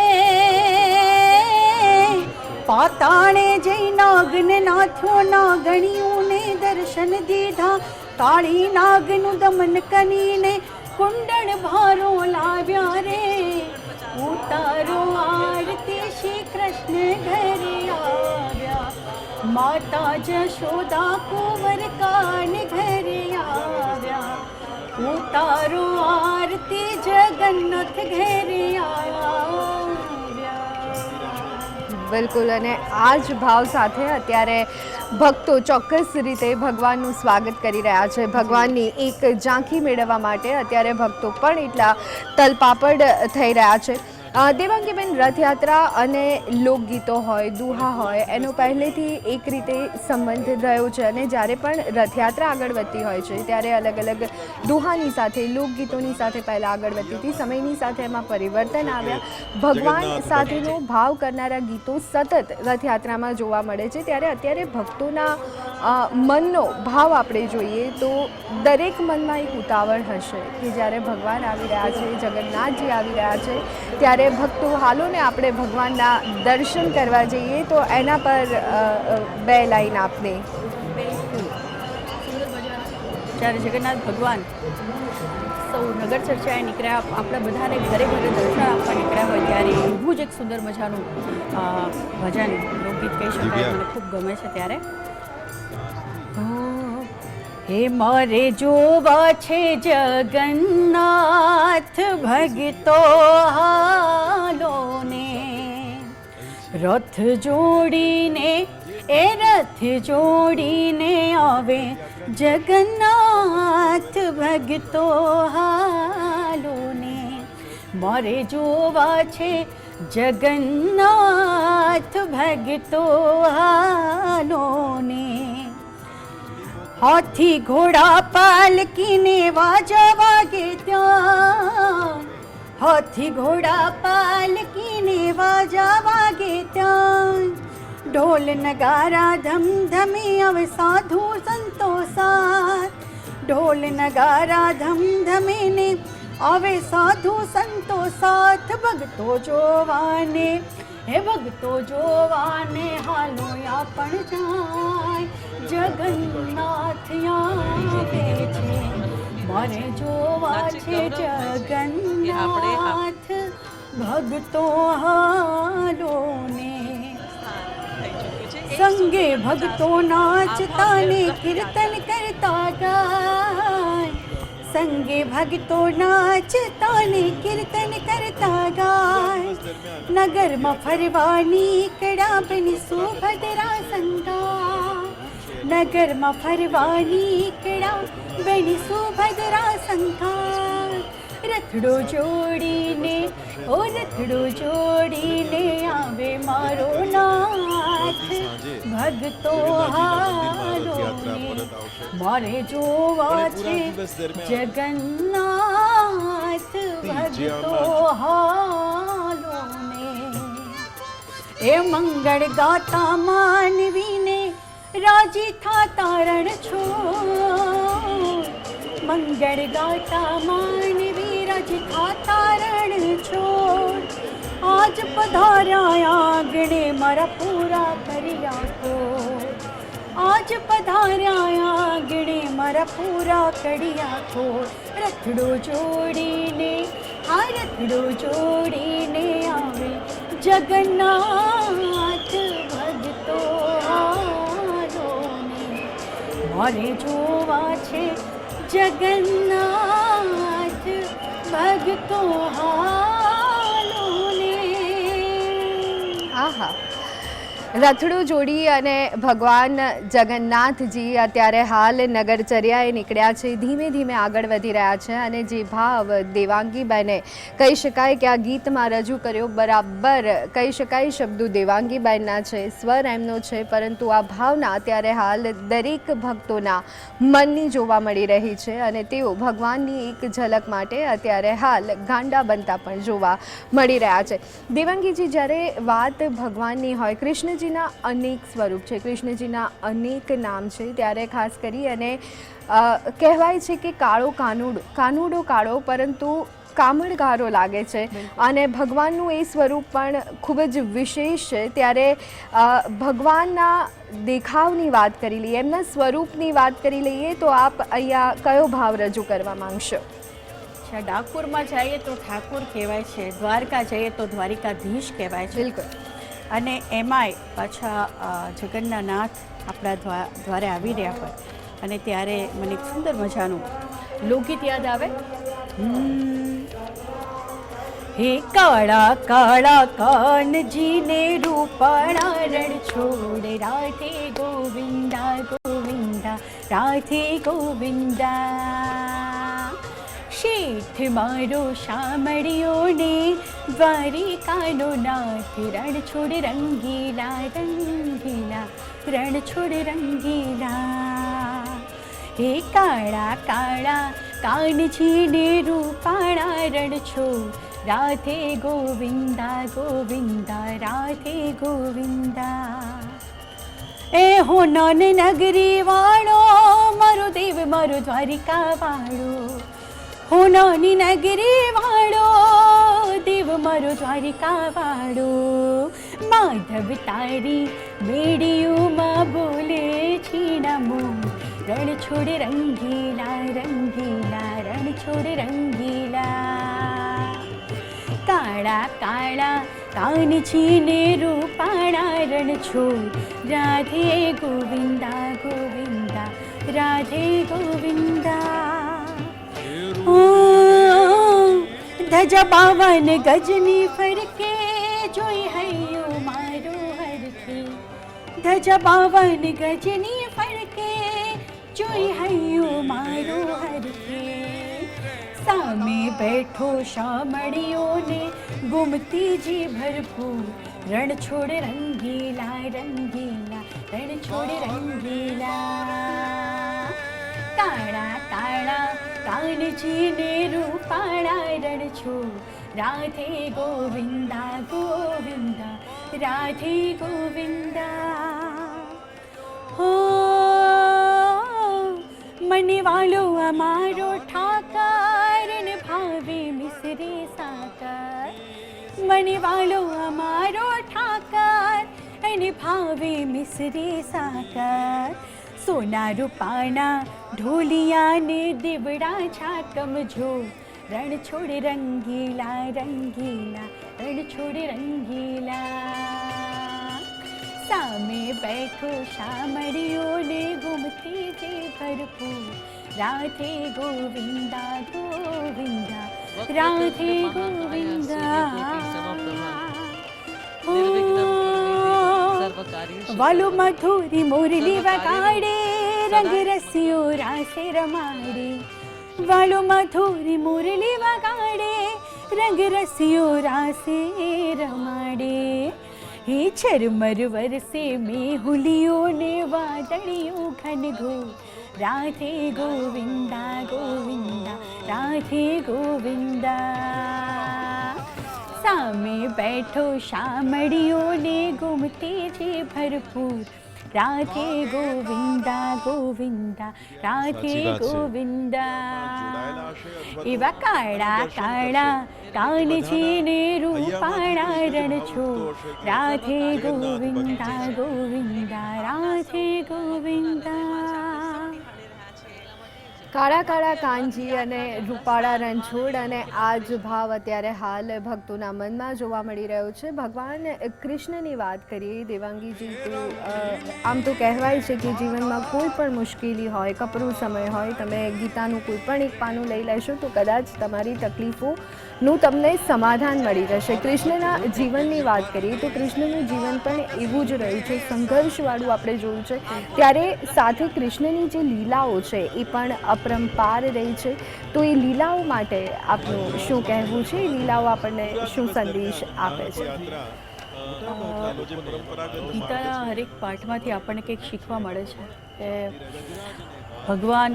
પાતાણે જઈ નાગને નાથ્યો, નાગણીઓને દર્શન દીધા, કાળી નાગનું દમન કરીને કુંડળ ભારો લાવ્યા રે, ઉતારો આરતી શ્રી કૃષ્ણ ઘરે આવ્યા, માતા જશોદા કુંવર કાન ઘરે આવ્યા, ઉતારો આરતી જગન્નાથ ઘરે આવ્યા. બિલકુલ, અને આ જ ભાવ સાથે અત્યારે ભક્તો ચોક્કસ રીતે ભગવાનનું સ્વાગત કરી રહ્યા છે. ભગવાનની એક ઝાંખી મેળવવા માટે અત્યારે ભક્તો પણ એટલા તલપાપડ થઈ રહ્યા છે. દેવાંગીબેન, રથયાત્રા અને લોકગીતો હોય, દુહા હોય, એનો પહેલેથી એક રીતે સંબંધ રહ્યો છે અને જ્યારે પણ રથયાત્રા આગળ વધતી હોય છે ત્યારે અલગ અલગ દુહાની સાથે, લોકગીતોની સાથે પહેલાં આગળ વધતી હતી, સમયની સાથે એમાં પરિવર્તન આવ્યા, ભગવાન સાથેનો ભાવ કરનારા ગીતો સતત રથયાત્રામાં જોવા મળે છે. ત્યારે અત્યારે ભક્તોના મનનો ભાવ આપણે જોઈએ તો દરેક મનમાં એક ઉતાવળ હશે કે જ્યારે ભગવાન આવી રહ્યા છે, જગન્નાથજી આવી રહ્યા છે, ત્યારે ભક્તો હાલો ને આપણે ભગવાનના દર્શન કરવા જઈએ. તો એના પર બે લાઈન આપને. જ્યારે જગન્નાથ ભગવાન સૌ નગર ચર્ચાએ નીકળ્યા, આપણા બધાને ઘરે ઘરે દર્શન આપવા નીકળ્યા હોય ત્યારે એવું જ એક સુંદર મજાનું ભજન, લોકગીત કહી શકાય, મને ખૂબ ગમે છે. ત્યારે હે મારે જોવા છે જગન્નાથ ભગતો હાલો ને, રથ જોડીને એ રથ જોડીને આવે જગન્નાથ ભગતો હાલો ને, મારે જોવા છે જગન્નાથ ભગતો હાલો ને, હાથી ઘોડા પાલકીને વાજા વાગે ત્યાં, હાથી ઘોડા પાલકીને વાજા વાગે ત્યાં, ઢોલ નગારા ધમધમે હવે સાધુ સંતો સાથ, ઢોલ નગારા ધમધમે ને હવે સાધુ સંતો સાથ, ભગતો જોવાને હે ભગતો જોવાને હાલો પણ જાય, જગન્નાથ આવે છે મારે જોવા છે જગન્નાથ, ભગતો હાલો ને, સંગે ભગતો નાચતા ને કીર્તન કરતા ગાય, સંગે ભગતો નાચતા ને કીર્તન કરતા ગાય, નગરમાં ફરવાની કડા બની સુભદ્રા સંગાય, નગરમાં ફરવાની કડા બની સુભદ્રા સંગાય, રથડો જોડીને ઓ રથડો જોડીને આવે મારો નાથ, ભગતો હાલો ને મારે જોવા છે જગન્નાથ, ભગતો હાલો ને, એ મંગળ ગાતા માનવીને રાજી થાતા રણ છોડ, મંગળ ગાતા માનવી રાજી થાતા રણ છોડ, આજ પધાર્યા આંગણે મારા પૂરા કર્યા ખોડ, આજ પધાર્યા આંગણે મારા પૂરા કર્યા ખોડ, રથડો જોડીને આ રથડો જોડીને આવે જગન્નાથ, ભગતો હાલો ને મારે જોવા છે જગન્નાથ, ભગતો હાલો ને. આહા, રથડું જોડી અને ભગવાન જગન્નાથજી અત્યારે હાલ નગરચર્યાએ નીકળ્યા છે, ધીમે ધીમે આગળ વધી રહ્યા છે, અને જે ભાવ દેવાંગીબેને કહી શકાય કે આ ગીતમાં રજૂ કર્યો, બરાબર કહી શકાય શબ્દો દેવાંગીબેનના છે, સ્વર એમનો છે, પરંતુ આ ભાવના અત્યારે હાલ દરેક ભક્તોના મનની જોવા મળી રહી છે, અને તેઓ ભગવાનની એક ઝલક માટે અત્યારે હાલ ગાંડા બનતા પણ જોવા મળી રહ્યા છે. દેવાંગીજી, જ્યારે વાત ભગવાનની હોય, કૃષ્ણજીના અનેક સ્વરૂપ છે, કૃષ્ણજીના અનેક નામ છે, ત્યારે ખાસ કરી અને કહેવાય છે કે કાળો કાનુડો કાળો પરંતુ કામળગારો લાગે છે, અને ભગવાનનું એ સ્વરૂપ પણ ખૂબ જ વિશેષ છે. ત્યારે ભગવાનના દેખાવની વાત કરી લઈએ, એમના સ્વરૂપની વાત કરી લઈએ, તો આપ અહીંયા કયો ભાવ રજૂ કરવા માંગશો? ડાકોરમાં જઈએ તો ઠાકોર કહેવાય છે, દ્વારકા જઈએ તો દ્વારિકાધીશ કહેવાય છે. બિલકુલ. અને એમાંય પાછા જગન્નાથ આપણા દ્વારે આવી રહ્યા હોય, અને ત્યારે મને એક સુંદર મજાનું લોકગીત યાદ આવે, હે કાળા કાળા કાનજીને રૂપાળા રણ છોડ, રાધે ગોવિંદા ગોવિંદા રાધે ગોવિંદા, શેઠ મારો શામળિયો ને દ્વારિકાનો નાથ, રણ છોડ રંગીલા રંગીલા રણ છોડ રંગીલા, હે કાળા કાળા કાનજીને રૂપાળા રણ છોડ, રાધે ગોવિંદા ગોવિંદા રાધે ગોવિંદા, એ હો નાન નગરી વાળો મારો દેવ મારો દ્વારિકા વાળો, હો નાની નગરી વાળો દેવ મારો દ્વારિકા વાળો, માધવ તારી બેડીઓમાં બોલે છીણામો, રણ છોડ રંગીલા રંગીલા રણ છોડ રંગીલા, કાળા કાળા કાનજીને રૂપાળા રણ છોડ, રાધે ગોવિંદા ગોવિંદા રાધે ગોવિંદા, ધજા બાવન ગજની ફરકે જોઈ હૈયો મારો હરખે, ધજા બાવન ગજની ફરકે જોઈ હૈયો મારો હરખે, સા સામે બેઠો શામળિયોને ગુમતીજી ભરપૂર રણ છોડ રંગીલા રંગીલા રણ છોડ રંગીલા કાળા કાળા કાનજીને રૂપાળા રણ છોડ રાધે ગોવિંદા ગોવિંદા રાધે ગોવિંદા હો મને વાલો અમારો ઠાકર ને ભાવે મિસરી સાકર મને વાલો અમારો ઠાકર અને ભાવે મિસરી સાકર સોના રૂપાના ઢોલિયાને દીવડા છાકમ જો રણ છોડ રંગીલા રંગીલા રણ છોડ રંગીલા સામે બેઠો શામળિયોને ગુમતી જે ભરપૂર રાધે ગોવિંદા ગોવિંદા રાધે ગોવિંદા વાલો મધુરી મુરલી વગાડે રંગ રસિયો રાસે રમાડે વાલો મધુરી મુરલી વગાડે રંગ રસિયો રાસે રમાડે હે છરમર વરસે મેહુલિયો ને વાદળિયો ઘનઘોર રાધે ગોવિંદા ગોવિંદા રાધે ગોવિંદા સામે બેઠો શામળિયોને ગુમતી જે ભરપૂર રાધે ગોવિંદા ગોવિંદા રાધે ગોવિંદા એવા કાળા કાળા કાનજીને રૂપાળા રણ છોડ રાધે ગોવિંદા ગોવિંદા રાધે ગોવિંદા કાળા કાળા કાનજી અને રૂપાળા રણછોડ અને આ જ ભાવ અત્યારે હાલ ભક્તોના મનમાં જોવા મળી રહ્યો છે. ભગવાન કૃષ્ણની વાત કરીએ દેવાંગીજી, તો આમ તો કહેવાય છે કે જીવનમાં કોઈ પણ મુશ્કેલી હોય, કપરો સમય હોય, તમે ગીતાનું કોઈ પણ એક પાનું લઈ લેશો તો કદાચ તમારી તકલીફોનું તમને સમાધાન મળી જશે. કૃષ્ણના જીવનની વાત કરીએ તો કૃષ્ણનું જીવન પણ એવું જ રહ્યું છે, સંઘર્ષવાળું આપણે જોયું છે. ત્યારે સાથે કૃષ્ણની જે લીલાઓ છે એ પણ અપરંપાર રહી છે. તો એ લીલાઓ માટે આપનું શું કહેવું છે? એ લીલાઓ આપણને શું સંદેશ આપે છે? ગીતાના હરેક પાઠમાંથી આપણને કંઈક શીખવા મળે છે કે ભગવાન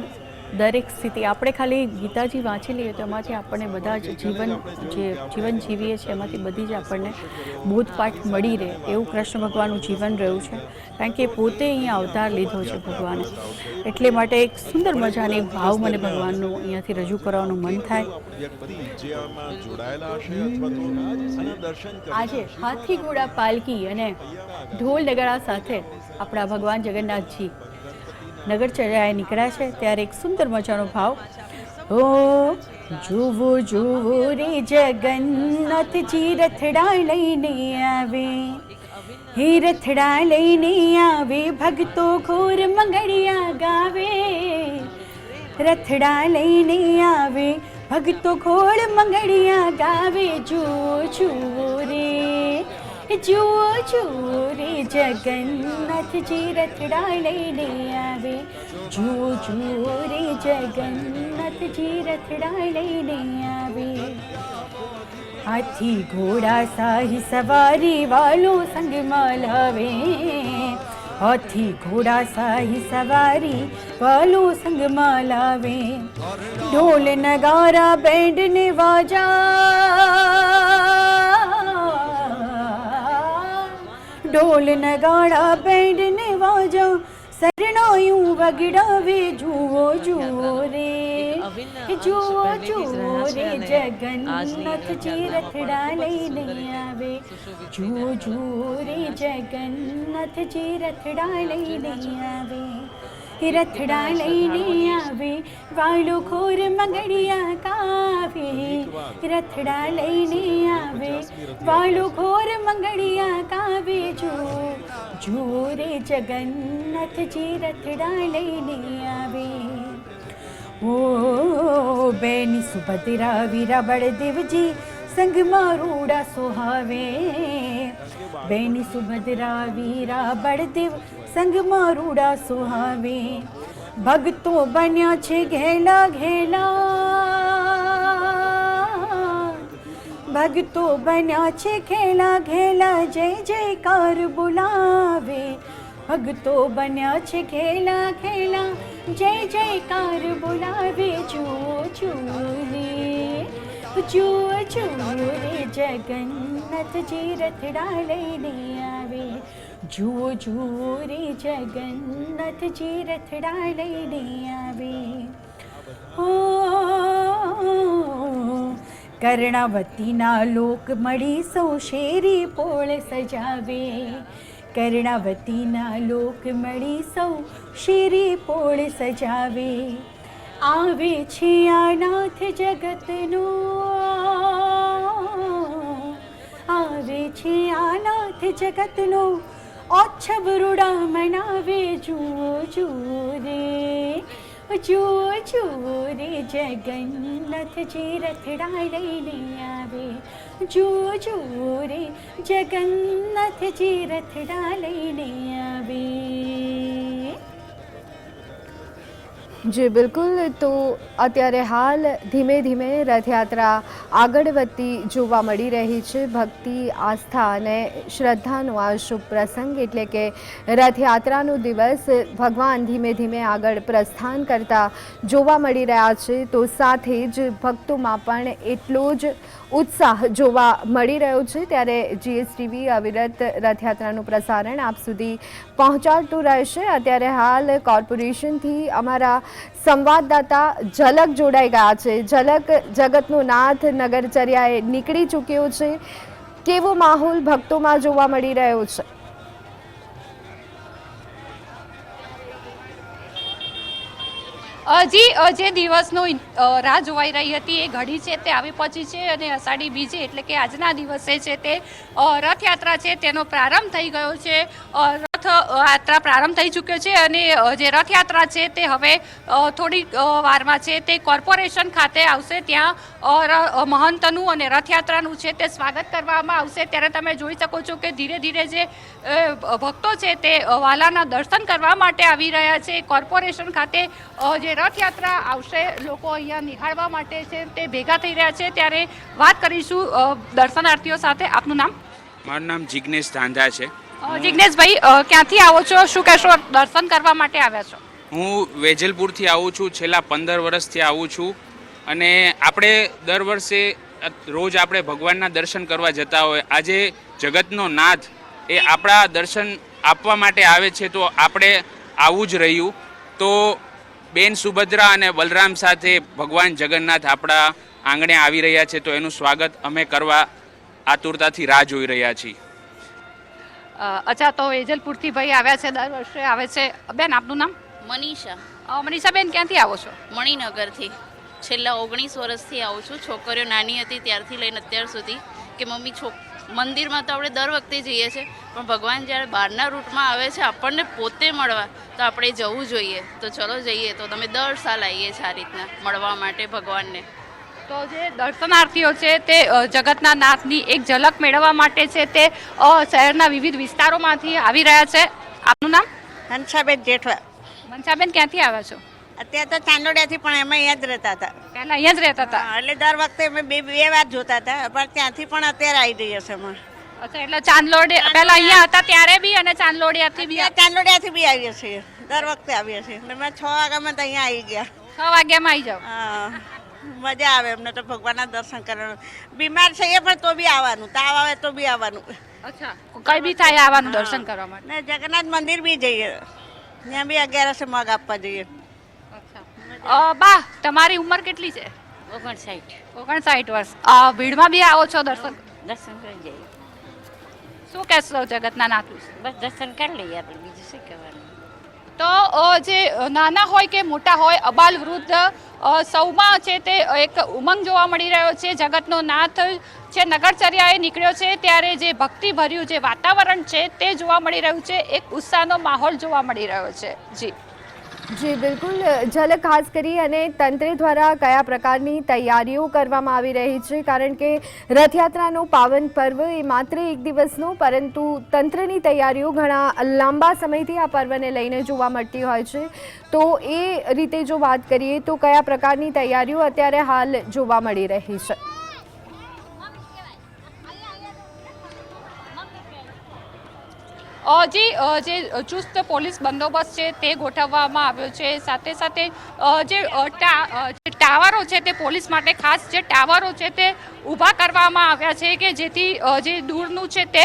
દરેક સ્થિતિ, આપણે ખાલી ગીતાજી વાંચી લઈએ તો એમાંથી આપણને બધા જ જીવન જીવીએ છીએ એમાંથી બધી જ આપણને બોધપાઠ મળી રહે એવું કૃષ્ણ ભગવાનનું જીવન રહ્યું છે. કારણ કે પોતે અહીંયા અવતાર લીધો છે ભગવાને, એટલે માટે એક સુંદર મજાની ભાવ મને ભગવાનનું અહીંયાથી રજૂ કરવાનું મન થાય. આજે હાથી ઘોડા પાલકી અને ઢોલ નગારા સાથે આપણા ભગવાન જગન્નાથજી નગર ચર્યાએ નીકળ્યા છે. ત્યારે એક સુંદર મજાનો ભાવ, ઓ જુઓ જુઓ રે જગન્નાથજી રથડા લઈને આવે, હે રથડા લઈને આવે ભક્તો ઘોર મંગળિયા ગાવે, રથડા લઈને આવે ભક્તો ઘોર મંગળિયા ગાવે. જુઓ જુઓ રે જુઓ જુઓ રે જગન્નાથજી રથડા લઈને આવે, જુઓ જુઓ રે જગન્નાથજી રથડા લઈને આવે. હાથી ઘોડા શાહી સવારી વાલો સંગમાં લાવે, હાથી ઘોડા શાહી સવારી વાલો સંગમાં લાવે. ઢોલ નગારા બેન્ડ ને વાજા, ઢોલ નગાડા બેન્ડ ને વાજા શરણાયું વગડાવે. જુઓ જુઓ રે જુઓ જુઓ રે જગન્નાથજી રથડા લઈને આવે, જુઓ જુઓ રે જગન્નાથજી રથડા લઈને આવે, રથડા લઈને આવે વાલો ખોર મંગળિયા ગાવે, રથડા લઈને આવે વાલો ખોર મંગળિયા ગાવે. જુઓ રે જગન્નાથજી રથડા લઈને આવે. ઓ બેની સુભદ્રા વીરા બળદેવજી સંગમાં રૂડા સોહાવે, બેની સુભદ્રા વીરા બળદેવ સંગમાં રૂડા સોહાવે. ભક્તો બન્યા છે ઘેલા ઘેલા, ભક્તો બન્યા છે ઘેલા ઘેલા જય જયકાર બોલાવે ભક્તો બન્યા છે ઘેલા ઘેલા જય જયકાર બોલાવે જુઓ જુઓ રે જુઓ જુઓ રે જગન્નાથજી રથડા લઈને આવે જુઓ જુઓ રે જગન્નાથજી રથડા લઈને આવે હો કર્ણાવતીના લોક મળી સૌ શેરી પોળ સજાવે કર્ણાવતીના લોક મળી સૌ શેરી પોળ સજાવે આવે છે આ નાથ જગતનો આવે છે આ નાથ જગતનો ઓછવ રૂડા મનાવે જુઓ જુઓ રે જુઓ જુઓ રે જગન્નાથજી રથડા લઈને આવે જુઓ જુઓ રે જગન્નાથજી રથડા લઈને આવે જી બિલકુલ તો અત્યારે હાલ ધીમે ધીમે રથયાત્રા આગળ વધતી જોવા મળી રહી છે ભક્તિ આસ્થા અને શ્રદ્ધાનો આ શુભ પ્રસંગ એટલે કે રથયાત્રાનો દિવસ ભગવાન ધીમે ધીમે આગળ પ્રસ્થાન કરતા જોવા મળી રહ્યા છે તો સાથે જ ભક્તોમાં પણ એટલો જ ઉત્સાહ જોવા મળી રહ્યો છે ત્યારે જીએસટીવી અવિરત રથયાત્રાનું પ્રસારણ આપ સુધી પહોંચાડતું રહેશે અત્યારે હાલ કોર્પોરેશનથી અમારા સંવાદદાતા ઝલક જોડાઈ ગયા છે ઝલક જગતનો નાથ નગરચર્યાએ નીકળી ચૂક્યો છે કેવો માહોલ ભક્તોમાં જોવા મળી રહ્યો છે જે દિવસનો રાહ જોવાઈ રહી હતી એ ઘડી છે તે આવી પહોંચી છે અને અષાઢી બીજ એટલે કે આજના દિવસે છે તે રથયાત્રા છે તેનો પ્રારંભ થઈ ગયો છે રથયાત્રા પ્રારંભ થઈ ચૂક્યો છે અને જે રથયાત્રા છે તે હવે થોડી વારમાં છે તે કોર્પોરેશન ખાતે આવશે ત્યાં મહંતનું અને રથયાત્રાનું છે તે સ્વાગત કરવામાં આવશે ત્યારે તમે જોઈ શકો છો કે ધીરે ધીરે જે ભક્તો છે તે વાલાના દર્શન કરવા માટે આવી રહ્યા છે કોર્પોરેશન ખાતે જે રથયાત્રા આવશે લોકો અહીંયા નિહાળવા માટે છે તે ભેગા થઈ રહ્યા છે ત્યારે વાત કરીશું દર્શનાર્થીઓ સાથે આપનું નામ મારું નામ જિગ્નેશ ધાંધા છે જિગ્નેશભાઈ ક્યાંથી આવો છો શું કહેશો દર્શન કરવા માટે આવ્યા છો હું વેજલપુરથી આવું છું છેલ્લા 15 વર્ષથી આવું છું અને આપણે દર વર્ષે રોજ આપણે ભગવાનના દર્શન કરવા જતા હોય આજે જગતનો નાથ એ આપણા દર્શન આપવા માટે આવે છે તો આપણે આવું જ રહ્યું તો બેન સુભદ્રા અને બલરામ સાથે ભગવાન જગન્નાથ આપણા આંગણે આવી રહ્યા છે તો એનું સ્વાગત અમે કરવા આતુરતાથી રાહ જોઈ રહ્યા છીએ અચ્છા તો વેજલપુરથી ભાઈ આવ્યા છે દર વર્ષે આવે છે બેન આપનું નામ મનીષાબેન ક્યાંથી આવો છો મણિનગરથી છેલ્લા 19 વર્ષથી આવું છું છોકરીઓ નાની હતી ત્યારથી લઈને અત્યાર સુધી કે મમ્મી મંદિરમાં તો આપણે દર વખતે જઈએ છીએ પણ ભગવાન જ્યારે બહારના રૂટમાં આવે છે આપણને પોતે મળવા તો આપણે જવું જોઈએ તો ચલો જઈએ તો તમે દર સાલ આવીએ છીએ આ રીતના મળવા માટે ભગવાનને તો જે દર્શનાર્થીઓ છે તે જગતના નાથની એક ઝલક મેળવવા માટે છે તે શહેરના વિવિધ વિસ્તારોમાંથી આવી રહ્યા છે આપનું નામ હંસાબેન જેઠવા મનસાબેન ક્યાંથી આવ્યા છો અત્યારે તો ચાંદોડિયાથી પણ એમાં અહીંયા જ રહેતા હતા પહેલા અહીંયા જ રહેતા હતા એટલે દર વખતે અમે બે વાર જોતા હતા પણ ત્યાંથી પણ અત્યારે આવી જઈએ છે અમે અચ્છા એટલે ચાંદલોડિયા પહેલા અહીંયા હતા ત્યારે બી અને ચાંદલોડિયાથી બી આવીએ છીએ દર વખતે આવીએ છીએ એટલે મેં 6 વાગ્યામાં તો અહીંયા આવી ગયા 6 વાગ્યામાં આવી જાવ હા મજા આવે એમને તો ભગવાનના દર્શન કરવાનું બીમાર છીએ પણ તો બી આવવાનું તાવ આવે તો બી આવવાનું અચ્છા કઈ બી થાય આવવાનું દર્શન કરવા માટે ને જગન્નાથ મંદિર બી જઈએ ત્યાં બી 11 મગ આપવા જઈએ બા તમારી ઉંમર કેટલી છે 59 વર્ષ ભીડમાં બી આવો છો દર્શન કરી જઈએ શું કહેશો જગતના નાથ બસ દર્શન કરી લઈએ આપણે બીજું શું કહેવાનું તો જે નાના હોય કે મોટા હોય અબાલ વૃદ્ધ સૌમાં છે તે એક ઉમંગ જોવા મળી રહ્યો છે જગતનો નાથ છે નગરચર્યાએ નીકળ્યો છે ત્યારે જે ભક્તિભર્યું જે વાતાવરણ છે તે જોવા મળી રહ્યું છે એક ઉત્સાહનો માહોલ જોવા મળી રહ્યો છે જી બિલકુલ ઝલક ખાસ કરી અને તંત્ર દ્વારા કયા પ્રકારની તૈયારીઓ કરવામાં આવી રહી છે કારણ કે રથયાત્રાનો પાવન પર્વ એ માત્ર એક દિવસનો પરંતુ તંત્રની તૈયારીઓ ઘણા લાંબા સમયથી આ પર્વને લઈને જોવા મળતી હોય છે તો એ રીતે જો વાત કરીએ તો કયા પ્રકારની તૈયારીઓ અત્યારે હાલ જોવા મળી રહી છે જે ચુસ્ત પોલીસ બંદોબસ્ત છે તે ગોઠવવામાં આવ્યો છે. સાથે સાથે જે ટાવરો છે તે પોલીસ માટે ખાસ જે ટાવરો છે તે ઊભા કરવામાં આવ્યા છે કે જેથી જે દૂરનું છે તે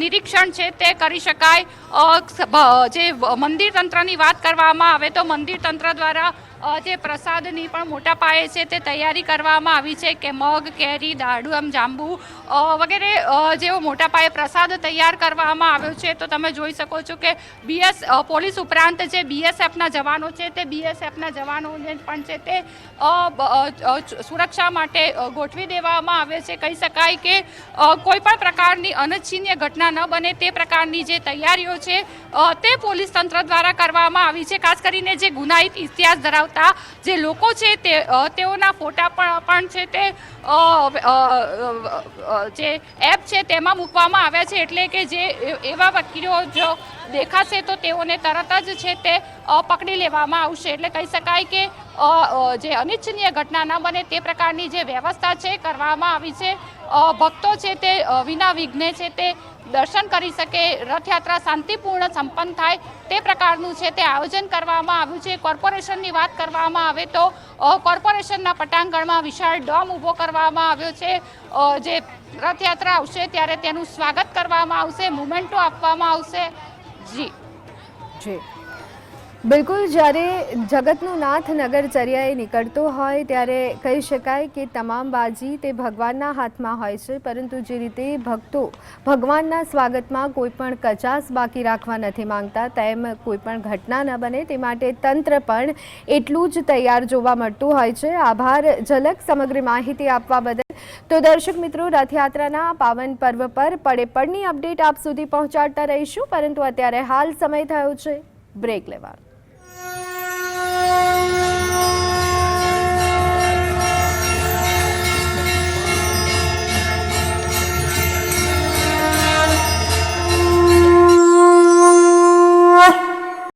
નિરીક્ષણ છે તે કરી શકાય. જે મંદિર તંત્રની વાત કરવામાં આવે તો મંદિર તંત્ર દ્વારા જે પ્રસાદની પણ મોટા પાયે છે તે તૈયારી કરવામાં આવી છે કે મગ, કેરી, દાડમ, જાંબુ વગેરે જેવો મોટા પાયે પ્રસાદ તૈયાર કરવામાં આવ્યો છે. તો તમે જોઈ શકો છો કે પોલીસ ઉપરાંત જે BSFના જવાનો છે તે BSFના જવાનોને પણ છે તે સુરક્ષા માટે ગોઠવી દેવામાં આવે છે. કહી શકાય કે કોઈ પણ પ્રકારની અનિચ્છનીય ઘટના ન બને તે પ્રકારની જે તૈયારીઓ છે તે પોલીસ તંત્ર દ્વારા કરવામાં આવી છે. ખાસ કરીને જે ગુનાહિત ઇતિહાસ ધરાવતા જે લોકો છે તેઓના ફોટા પણ છે તે જે એપ છે તેમાં મૂકવામાં આવ્યા છે. એટલે કે જે એવા વ્યક્તિઓ જો દેખાશે તો તેઓને તરત જ છે તે પકડી લેવામાં આવશે. એટલે કહી શકાય કે જે અનિચ્છનીય ઘટના ન બને તે પ્રકારની જે વ્યવસ્થા છે કરવામાં આવી છે. ભક્તો છે તે વિના વિઘ્ને છે તે દર્શન કરી શકે, રથયાત્રા શાંતિપૂર્ણ સંપન્ન થાય તે પ્રકારનું છે તે આયોજન કરવામાં આવ્યું છે. કોર્પોરેશનની વાત કરવામાં આવે તો કોર્પોરેશનના પટાંગણમાં વિશાળ ડોમ ઊભો કરવામાં આવ્યો છે. જે રથયાત્રા આવશે ત્યારે તેનું સ્વાગત કરવામાં આવશે, મુમેન્ટો આપવામાં આવશે. જી બિલકુલ. જ્યારે જગતનો નાથ નગરચર્યાએ નીકળતો હોય ત્યારે કહી શકાય કે તમામ બાજી તે ભગવાનના હાથમાં હોય છે, પરંતુ જે રીતે ભક્તો ભગવાનના સ્વાગતમાં કોઈ પણ કચાસ બાકી રાખવા નથી માંગતા, તેમ કોઈ પણ ઘટના ન બને તે માટે તંત્ર પણ એટલું જ તૈયાર જોવા મળતું હોય છે. આભાર ઝલક સમગ્ર માહિતી આપવા બદલ. તો દર્શક મિત્રો, રથયાત્રાના પાવન પર્વ પર પડે પડની અપડેટ આપ સુધી પહોંચાડતા રહીશું, પરંતુ અત્યારે હાલ સમય થયો છે બ્રેક લેવાનો.